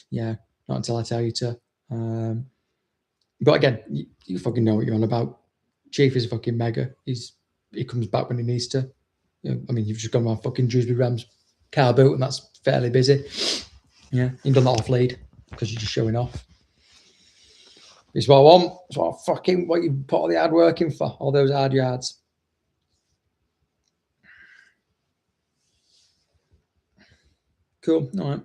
Speaker 1: Yeah, not until I tell you to. But again, you fucking know what you're on about. Chief is fucking mega. He comes back when he needs to. You've just gone around fucking Dewsbury Rams car boot, and that's fairly busy. Yeah, you've done that off lead because you're just showing off. It's what I want. It's what you put all the hard work in for, all those hard yards. Cool. All right.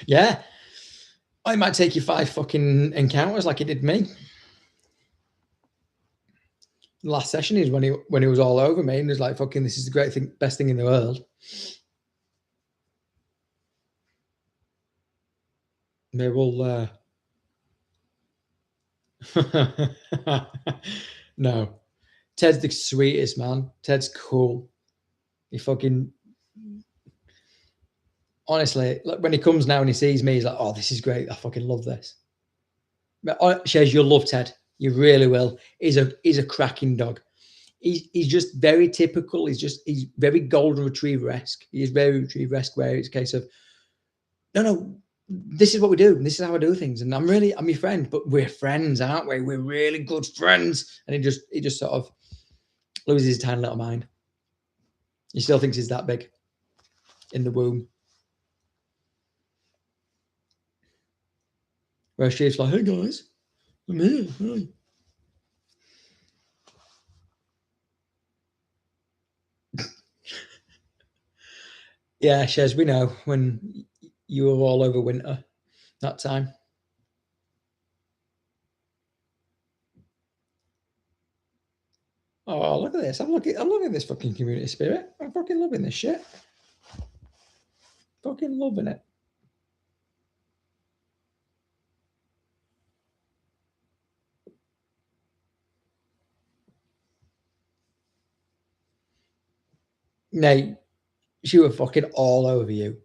Speaker 1: Yeah. It might take you 5 fucking encounters like it did me. The last session is when he was all over me and was like, fucking, this is the great thing, best thing in the world. Maybe we'll no. Ted's the sweetest, man. Ted's cool. He fucking honestly, like when he comes now and he sees me, he's like, oh, this is great. I fucking love this. Shez, you'll love Ted. You really will. He's a cracking dog. He's just very typical. He's very golden retriever-esque. He's very retriever-esque where it's a case of, no, this is what we do. And this is how I do things. And I'm your friend, but we're friends, aren't we? We're really good friends. And he just sort of loses his tiny little mind. He still thinks he's that big in the womb. Where Chief's like, hey guys, I'm here. Hi. Yeah, Shez, we know when you were all over Winter that time. Oh, look at this. I'm looking at this fucking community spirit. I'm fucking loving this shit. Fucking loving it. Mate, she was fucking all over you.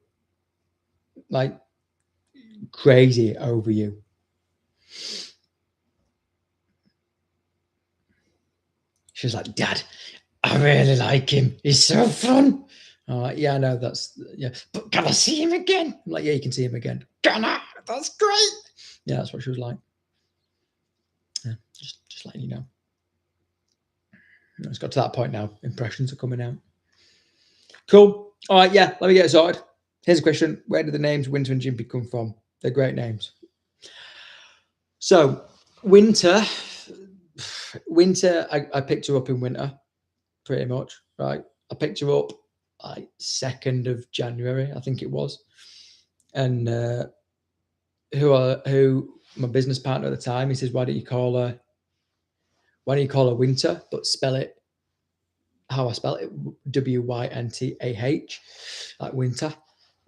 Speaker 1: Like, crazy over you. She was like, Dad, I really like him. He's so fun. I'm like, yeah, I know that's, yeah. But can I see him again? I'm like, yeah, you can see him again. Can I? That's great. Yeah, that's what she was like. Yeah, just letting you know. It's got to that point now. Impressions are coming out. Cool. All right, yeah, let me get it sorted. Here's a question. Where do the names Winter and Jimpy come from? They're great names. So, Winter, I picked her up in winter, pretty much, right? I picked her up like 2nd of January, I think it was. And who my business partner at the time, he says, why don't you call her Winter, but spell it how I spell it, Wyntah, like winter.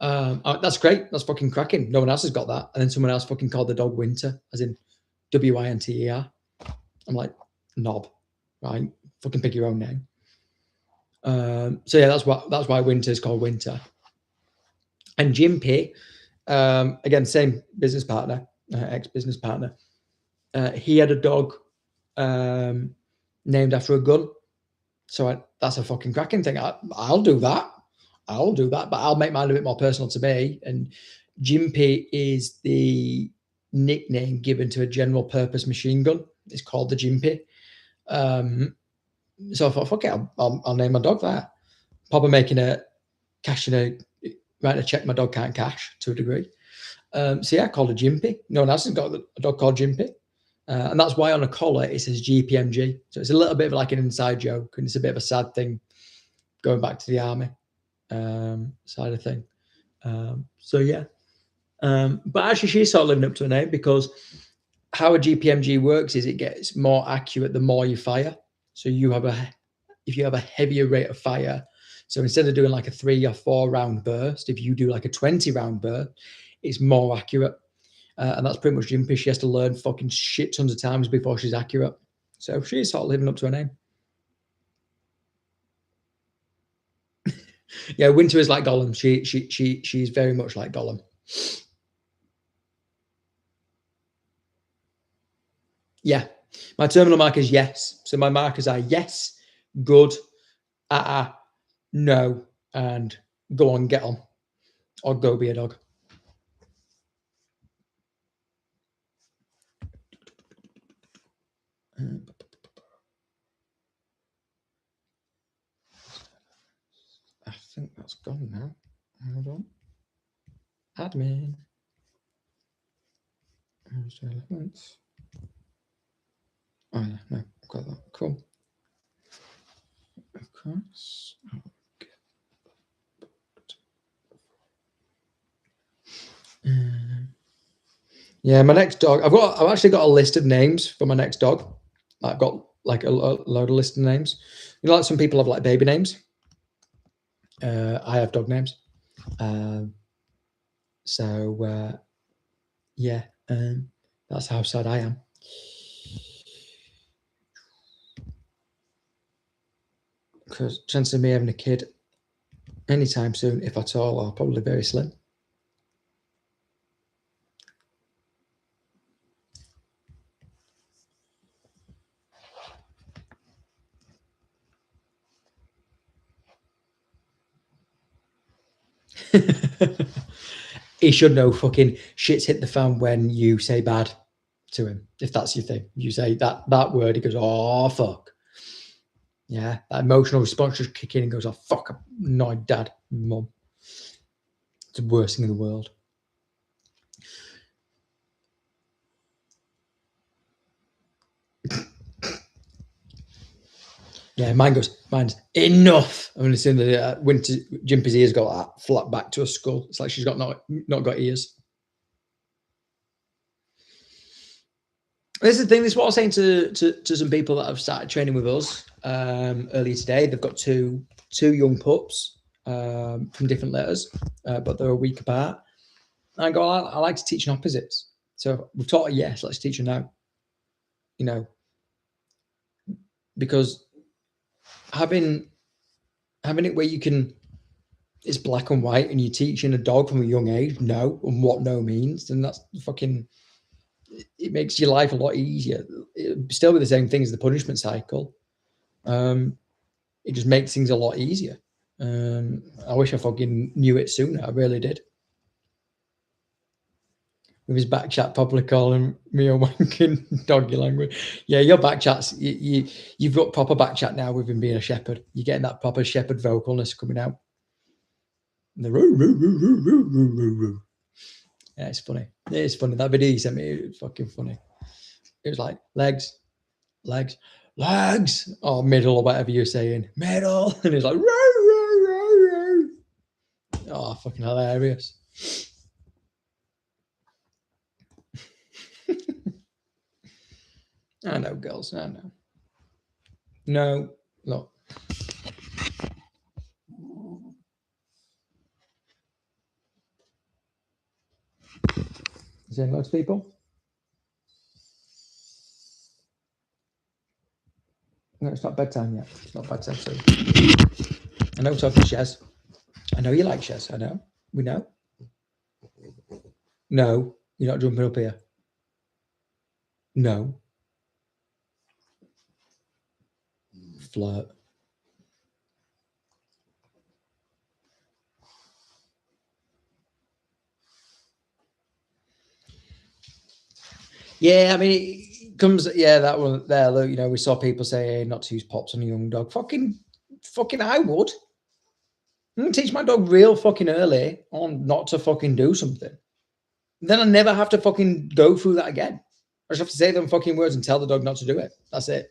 Speaker 1: That's great. That's fucking cracking. No one else has got that. And then someone else fucking called the dog Winter, as in Winter. I'm like, knob, right? Fucking pick your own name. So yeah, that's why Winter is called Winter. And Jimpy, again, same business partner, ex-business partner. He had a dog named after a gun. So that's a fucking cracking thing. I'll do that. But I'll make mine a bit more personal to me. And Jimpy is the nickname given to a general purpose machine gun. It's called the Jimpy. So I thought, fuck it, I'll name my dog that. Probably writing a check my dog can't cash to a degree. So yeah, I called her Jimpy. No one else has got a dog called Jimpy. And that's why on a collar it says GPMG. So it's a little bit of like an inside joke, and it's a bit of a sad thing going back to the army side of thing. So yeah. But actually she's sort of living up to her name, because how a GPMG works is it gets more accurate the more you fire. So if you have a heavier rate of fire, so instead of doing like a 3 or 4 round burst, if you do like a 20 round burst, it's more accurate. And that's pretty much Jimpy. She has to learn fucking shit tons of times before she's accurate. So she's sort of living up to her name. Yeah, Winter is like Gollum. She's very much like Gollum. Yeah. My terminal mark is yes. So my markers are yes, good, no, and go on, get on. Or go be a dog. I think that's gone now. Hold on. Admin. Elements. Oh yeah, no, I've got that. Cool. Of course. Yeah, my next dog. I've actually got a list of names for my next dog. I've got like a load of list of names. You know, like some people have like baby names. I have dog names. So yeah, that's how sad I am. Because chances of me having a kid anytime soon, if at all, are probably very slim. He should know fucking shit's hit the fan when you say bad to him. If that's your thing, you say that word, he goes, oh fuck. Yeah, that emotional response just kick in and goes, oh fuck, I'm annoyed dad, mum. It's the worst thing in the world. Yeah, mine's enough. I'm assuming that Winter Jimpy's ears got that flat back to her skull. It's like she's got not got ears. This is the thing. This is what I was saying to some people that have started training with us earlier today. They've got two young pups from different litters, but they're a week apart. And I go, I like to teach in opposites. So we've taught her yes, let's teach her now. You know, because having having it where you can, it's black and white, and you're teaching a dog from a young age no and what no means, then that's fucking, it makes your life a lot easier. It'll still be the same thing as the punishment cycle. It just makes things a lot easier. I wish I fucking knew it sooner. I really did. With his back chat probably calling me a wanking doggy language. Yeah, your back chats, you've got proper back chat now with him being a shepherd. You're getting that proper shepherd vocalness coming out. The roo, roo, roo, roo, roo, roo, roo, roo. Yeah, it's funny. It's funny. That video you sent me, it was fucking funny. It was like legs, legs, legs, or middle, or whatever you're saying. Middle. And it's like, roo, roo, roo, roo. Oh, fucking hilarious. I know, girls. I know. No, look. Is there loads of people? No, it's not bedtime yet. It's not bedtime soon. I know we're talking Shez. I know you like Shez. I know. We know. No, you're not jumping up here. No. Flirt. Yeah, I mean, it comes, yeah, that one there, look, you know, we saw people say, hey, not to use pops on a young dog. Fucking, I would. I'm going to teach my dog real fucking early on not to fucking do something. Then I never have to fucking go through that again. I just have to say them fucking words and tell the dog not to do it. That's it.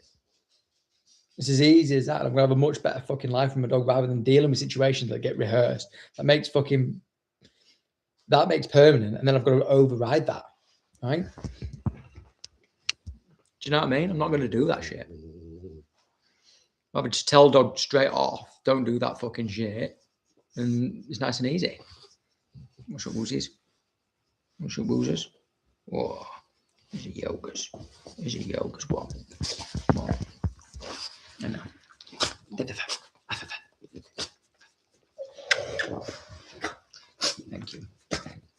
Speaker 1: It's as easy as that. I'm going to have a much better fucking life with my dog rather than dealing with situations that get rehearsed. That makes permanent. And then I've got to override that. Right? Do you know what I mean? I'm not going to do that shit. I would just tell dog straight off, don't do that fucking shit. And it's nice and easy. What's your woosies? What's your woosers? Oh, is it yogas? Is it yogas? What? What? I know. Thank you.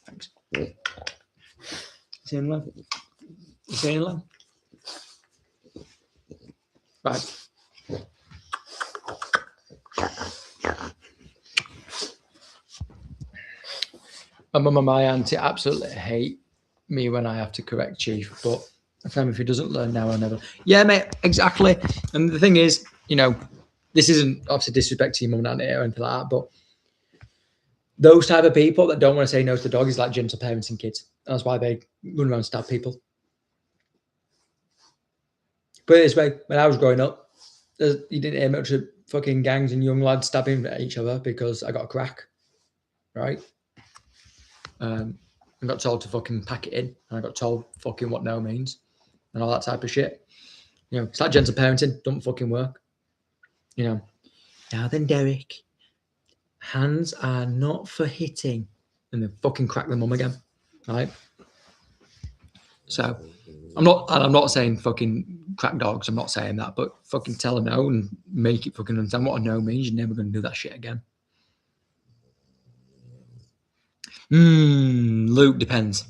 Speaker 1: Thanks. Saying love? You saying love? Right. My mum and my auntie absolutely hate me when I have to correct Chief, but I tell him if he doesn't learn now, I'll never. Yeah, mate, exactly. And the thing is, you know, this isn't obviously disrespecting your mum and auntie or anything like that, but those type of people that don't want to say no to the dog is like gentle parenting kids. And that's why they run around and stab people. Put it this way, when I was growing up, you didn't hear much of fucking gangs and young lads stabbing at each other because I got a crack, right? I got told to fucking pack it in, and I got told fucking what no means and all that type of shit. You know, it's like gentle parenting, don't fucking work. You know, now then, Derek, hands are not for hitting, and then fucking crack the mum again, right? So I'm not saying fucking crack dogs. I'm not saying that, but fucking tell them no and make it fucking understand what a no means. You're never going to do that shit again. Luke, depends.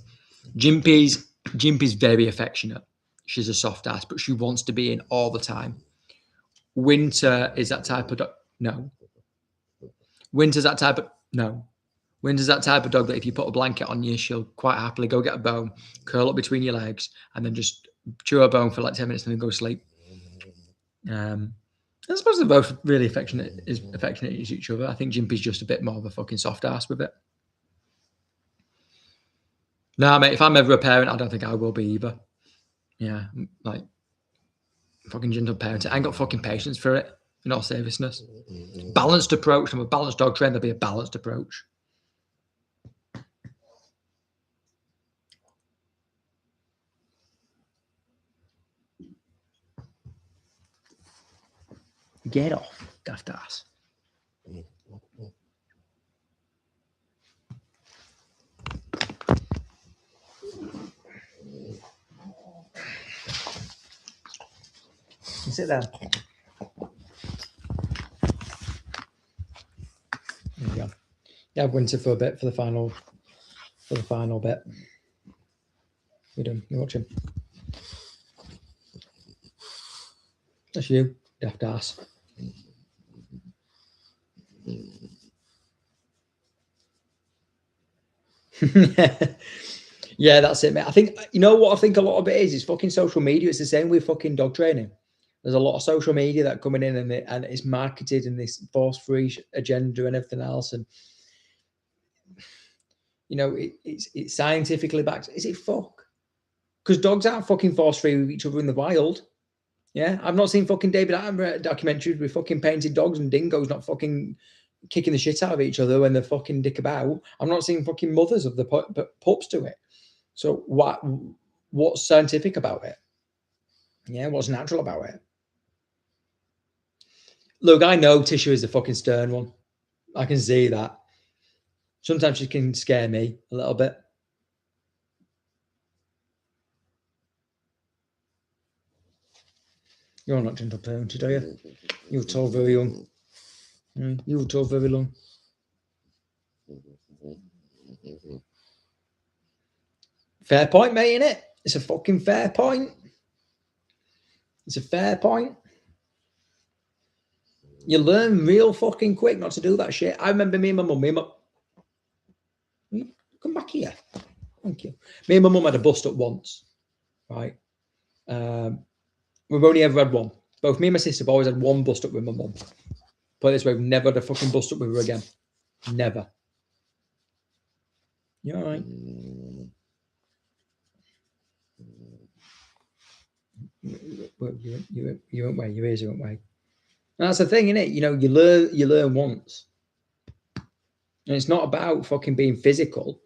Speaker 1: Jimpy's very affectionate. She's a soft ass, but she wants to be in all the time. Winter is that type of dog. No. Winter's that type of no. Winter's that type of dog that if you put a blanket on you, she'll quite happily go get a bone, curl up between your legs, and then just chew a bone for like 10 minutes and then go to sleep. I suppose they're both really affectionate as each other. I think Jimpy's just a bit more of a fucking soft ass with it. No, mate, if I'm ever a parent, I don't think I will be either. Yeah, like fucking gentle parenting. I ain't got fucking patience for it, in all seriousness. Balanced approach. I'm a balanced dog trainer. There'll be a balanced approach. Get off, daft ass. Sit down. Yeah, Winter for a bit for the final bit. You done? You watching? That's you, daft ass. Yeah, that's it, mate. I think, you know what I think a lot of it is fucking social media. It's the same with fucking dog training. There's a lot of social media that coming in and it's marketed in this force-free agenda and everything else. And, you know, it's scientifically backed. Is it fuck? Because dogs aren't fucking force-free with each other in the wild. Yeah, I've not seen fucking David Attenborough documentaries with fucking painted dogs and dingoes not fucking kicking the shit out of each other when they're fucking dick about. I'm not seeing fucking mothers of the pups do it. So what's scientific about it? Yeah, what's natural about it? Look, I know Tisha is the fucking stern one. I can see that. Sometimes she can scare me a little bit. You're not gentle parented, are you? You were told very young. You were told very long. Fair point, mate, innit? It's a fucking fair point. It's a fair point. You learn real fucking quick not to do that shit. I remember me and my mum, come back here. Thank you. Me and my mum had a bust up once, right? We've only ever had one. Both me and my sister have always had one bust up with my mum. Put it this way, we've never had a fucking bust up with her again. Never. You all right? You won't weigh. Your ears won't weigh. That's the thing, isn't it? You know, you learn once. And it's not about fucking being physical.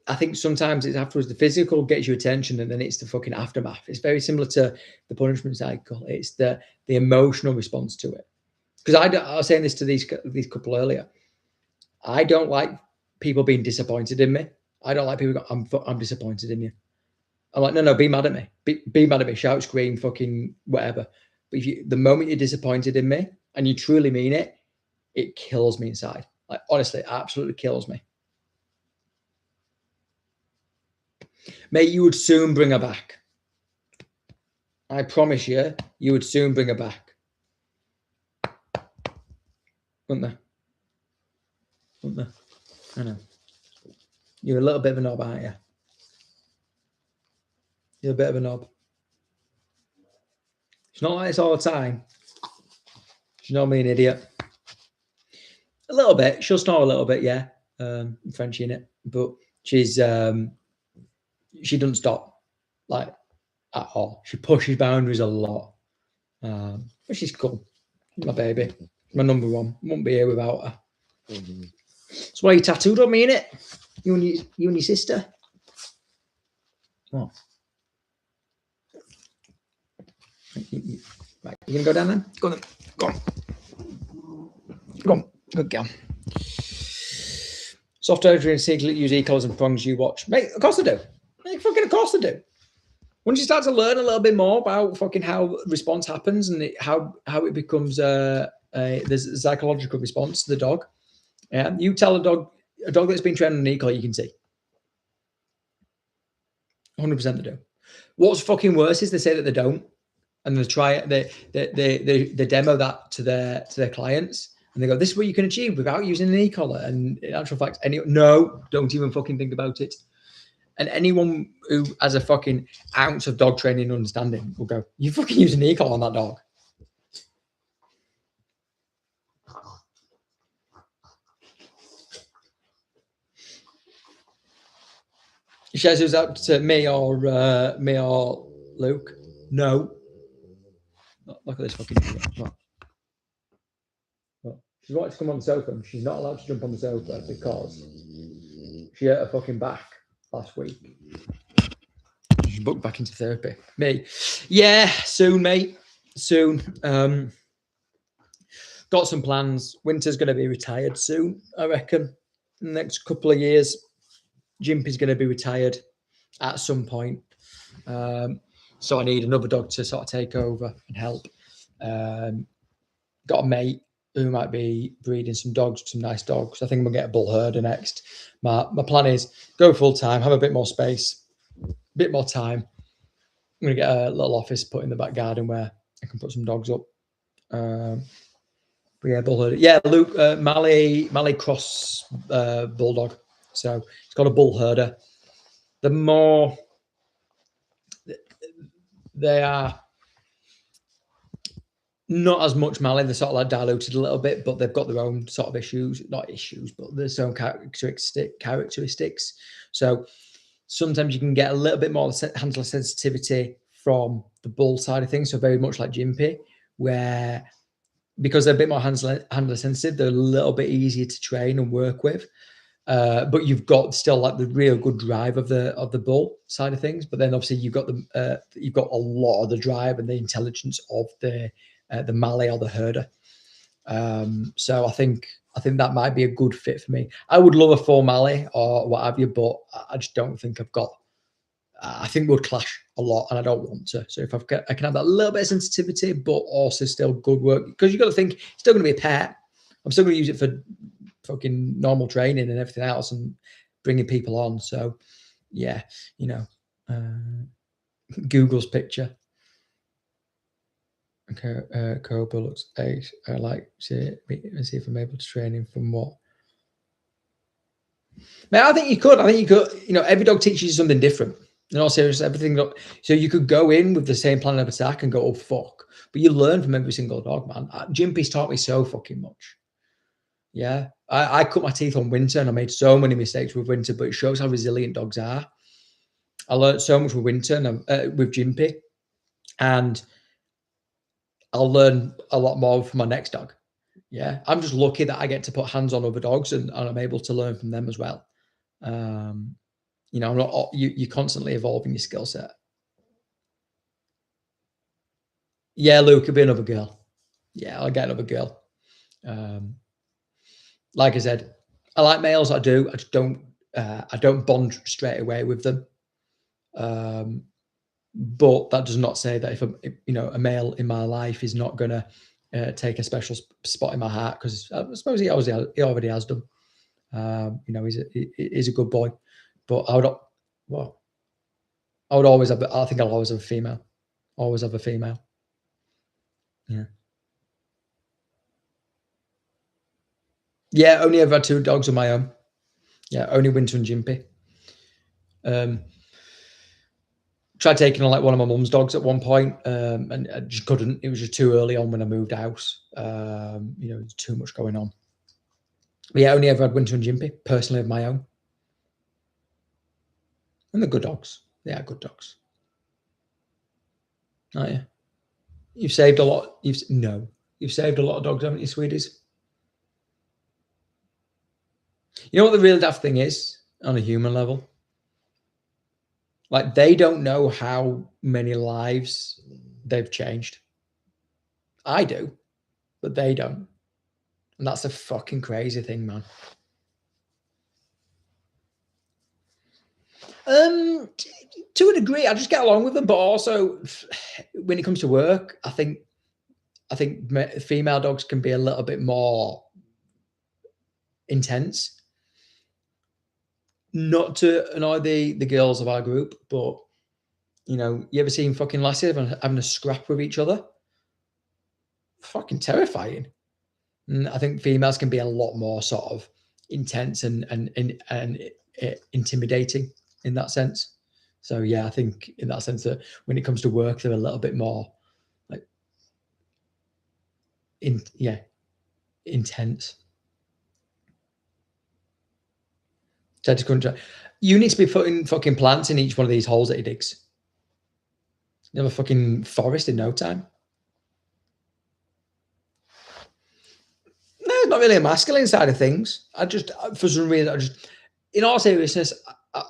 Speaker 1: I think sometimes it's afterwards the physical gets you attention and then it's the fucking aftermath. It's very similar to the punishment cycle. It's the emotional response to it. Because I was saying this to these couple earlier. I don't like people being disappointed in me. I don't like people going, I'm disappointed in you. I'm like, no, be mad at me. Be mad at me. Shout, scream, fucking whatever. But the moment you're disappointed in me and you truly mean it, it kills me inside. Like, honestly, it absolutely kills me. Mate, you would soon bring her back. I promise you, you would soon bring her back. Wouldn't there? Wouldn't there? I know. You're a little bit of a knob, aren't you? You're a bit of a knob. It's not like this all the time. She's not me an idiot. A little bit. She'll snore a little bit, yeah. Frenchie in it. But she's she doesn't stop, like, at all. She pushes boundaries a lot. But she's cool. My baby. My number one. Won't be here without her. That's why you tattooed on me, innit? You and your sister. What? Right, you gonna go down then? Go on then. Go on. Go on. Good girl. Soft surgery and secretly use e-collars and prongs you watch. Mate, of course I do. Fucking of course I do. Once you start to learn a little bit more about fucking how response happens and how it becomes there's a psychological response to the dog. Yeah, you tell a dog that's been trained on an e-collar, you can see. 100% they do. What's fucking worse is they say that they don't, and they try it. They demo that to their clients, and they go, "This is what you can achieve without using an e-collar." And in actual fact, no, don't even fucking think about it. And anyone who has a fucking ounce of dog training and understanding will go, "You fucking use an e-collar on that dog." She says it was up to me or Luke. No. Look at this fucking idiot. What? She's wanted to come on the sofa and she's not allowed to jump on the sofa because she hurt her fucking back last week. She's booked back into therapy. Me. Yeah, soon, mate. Soon. Got some plans. Winter's going to be retired soon, I reckon. In the next couple of years, Jimpy's going to be retired at some point. So I need another dog to sort of take over and help. Got a mate who might be breeding some dogs, some nice dogs. I think I'm gonna get a bull herder next. My plan is go full time, have a bit more space, a bit more time. I'm gonna get a little office put in the back garden where I can put some dogs up. But yeah, bull herder. Yeah, Luke Mallee cross bulldog. So it's got a bull herder. The more they are not as much Mallee, they're sort of like diluted a little bit, but they've got their own sort of issues, not issues, but there's own characteristics. So sometimes you can get a little bit more handler sensitivity from the bull side of things. So very much like Jimpy, where because they're a bit more handler sensitive, they're a little bit easier to train and work with. But you've got still like the real good drive of the bull side of things. But then obviously you've got a lot of the drive and the intelligence of the Mallee or the herder. So I think that might be a good fit for me. I would love a full Mallee or what have you, but I just don't think I've got. I think we'll clash a lot, and I don't want to. So if I can have that little bit of sensitivity, but also still good work, because you've got to think it's still going to be a pet. I'm still going to use it for fucking normal training and everything else, and bringing people on. So yeah, Google's picture. Okay, Cobra looks 8. I like to see if I'm able to train him from what. Man, I think you could. Every dog teaches you something different. In all seriousness, everything. So you could go in with the same plan of attack and go, oh fuck, but you learn from every single dog, man. Jimpy's taught me so fucking much. Yeah, I cut my teeth on Winter, and I made so many mistakes with Winter, but it shows how resilient dogs are. I learned so much with Winter and with Jimpy, and I'll learn a lot more from my next dog. Yeah, I'm just lucky that I get to put hands on other dogs, and I'm able to learn from them as well. I'm not. You're constantly evolving your skill set. Yeah, Luke, it'll be another girl. Yeah, I'll get another girl. Like I said, I like males. I do. I just don't. I don't bond straight away with them. But that does not say that if a male in my life is not going to take a special spot in my heart, because I suppose he already has done. He's a good boy, but I would always have. I think I'll always have a female. Always have a female. Yeah. Yeah, only ever had 2 dogs of my own. Yeah, only Winter and Jimpy. Tried taking on like one of my mum's dogs at one point, and I just couldn't. It was just too early on when I moved house. There's too much going on. But yeah, only ever had Winter and Jimpy, personally of my own. And they're good dogs. They are good dogs. Oh yeah. You've saved a lot. You've saved a lot of dogs, haven't you, sweeties? You know what the real daft thing is on a human level? Like, they don't know how many lives they've changed. I do, but they don't. And that's a fucking crazy thing, man. To a degree, I just get along with them, but also when it comes to work, I think female dogs can be a little bit more intense. Not to annoy the girls of our group, but you ever seen fucking lasses having a scrap with each other? Fucking terrifying. And I think females can be a lot more sort of intense and intimidating in that sense. So yeah, I think in that sense that when it comes to work, they're a little bit more like intense. You need to be putting fucking plants in each one of these holes that he digs. You have a fucking forest in no time. No, it's not really a masculine side of things. For some reason, in all seriousness,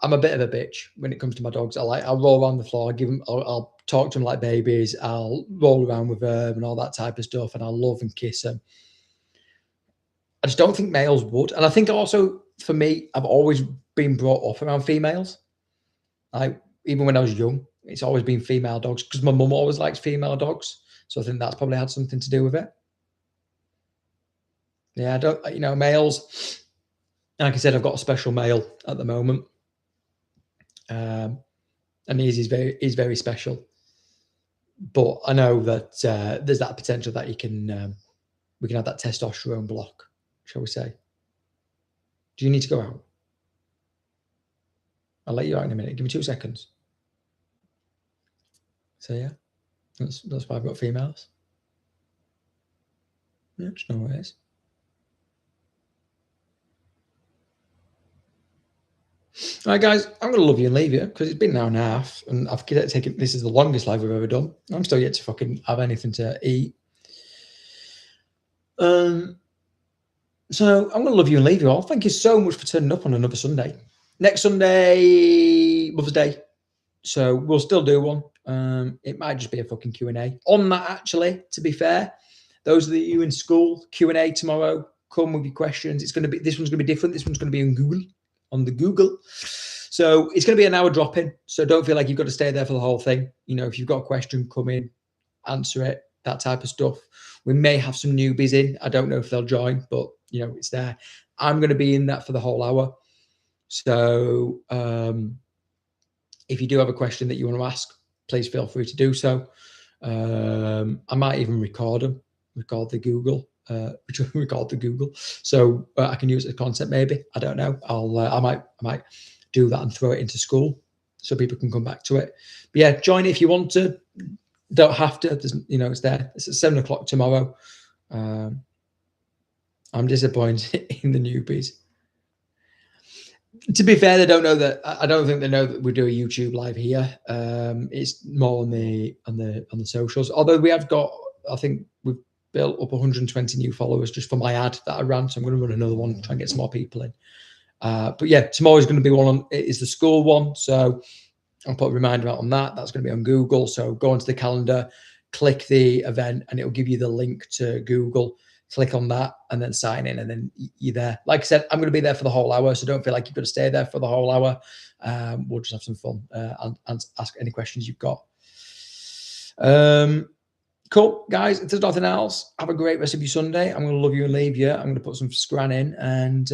Speaker 1: I'm a bit of a bitch when it comes to my dogs. I'll roll around the floor, I'll talk to them like babies. I'll roll around with them and all that type of stuff, and I'll love and kiss them. I just don't think males would. And I think also for me, I've always been brought up around females. Even when I was young, it's always been female dogs because my mum always likes female dogs. So I think that's probably had something to do with it. Yeah, I don't, you know, males, like I said, I've got a special male at the moment. And he's very special. But I know that there's that potential that we can have that testosterone block, shall we say. Do you need to go out? I'll let you out in a minute. Give me 2 seconds. So yeah, that's why I've got females. Yeah, just no worries. All right, guys, I'm going to love you and leave you because it's been an hour and a half, and I've taken. This is the longest live we've ever done. I'm still yet to fucking have anything to eat. So I'm going to love you and leave you all. Thank you so much for turning up on another Sunday. Next Sunday, Mother's Day. So we'll still do one. It might just be a fucking Q&A. On that, actually, to be fair, those of you in school, Q&A tomorrow, come with your questions. This one's going to be different. This one's going to be on the Google. So it's going to be an hour drop-in. So don't feel like you've got to stay there for the whole thing. You know, if you've got a question, come in, answer it, that type of stuff. We may have some newbies in. I don't know if they'll join, but, you know, it's there. I'm going to be in that for the whole hour. So if you do have a question that you want to ask, please feel free to do so. I might even record the Google, so I can use it as content. Maybe, I don't know. I might do that and throw it into school so people can come back to it. But yeah, join it if you want to. Don't have to. You know, it's there. It's at 7 o'clock tomorrow. I'm disappointed in the newbies. To be fair, they don't know that. I don't think they know that we do a YouTube live here. It's more on the socials. Although we have got, I think we've built up 120 new followers just for my ad that I ran. So I'm going to run another one, try and get some more people in. But yeah, tomorrow's going to be one. It is the school one. So I'll put a reminder out on that. That's going to be on Google. So go onto the calendar, click the event, and it'll give you the link to Google. Click on that and then sign in, and then you're there. Like I said, I'm going to be there for the whole hour, so don't feel like you've got to stay there for the whole hour. We'll just have some fun and ask any questions you've got. Cool, guys. If there's nothing else, have a great rest of your Sunday. I'm going to love you and leave you. I'm going to put some scran in and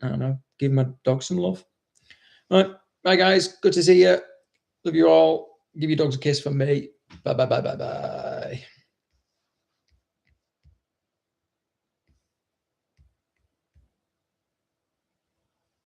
Speaker 1: I don't know, give my dog some love. All right, bye, guys. Good to see you. Love you all. Give your dogs a kiss from me. Bye, bye, bye, bye, bye.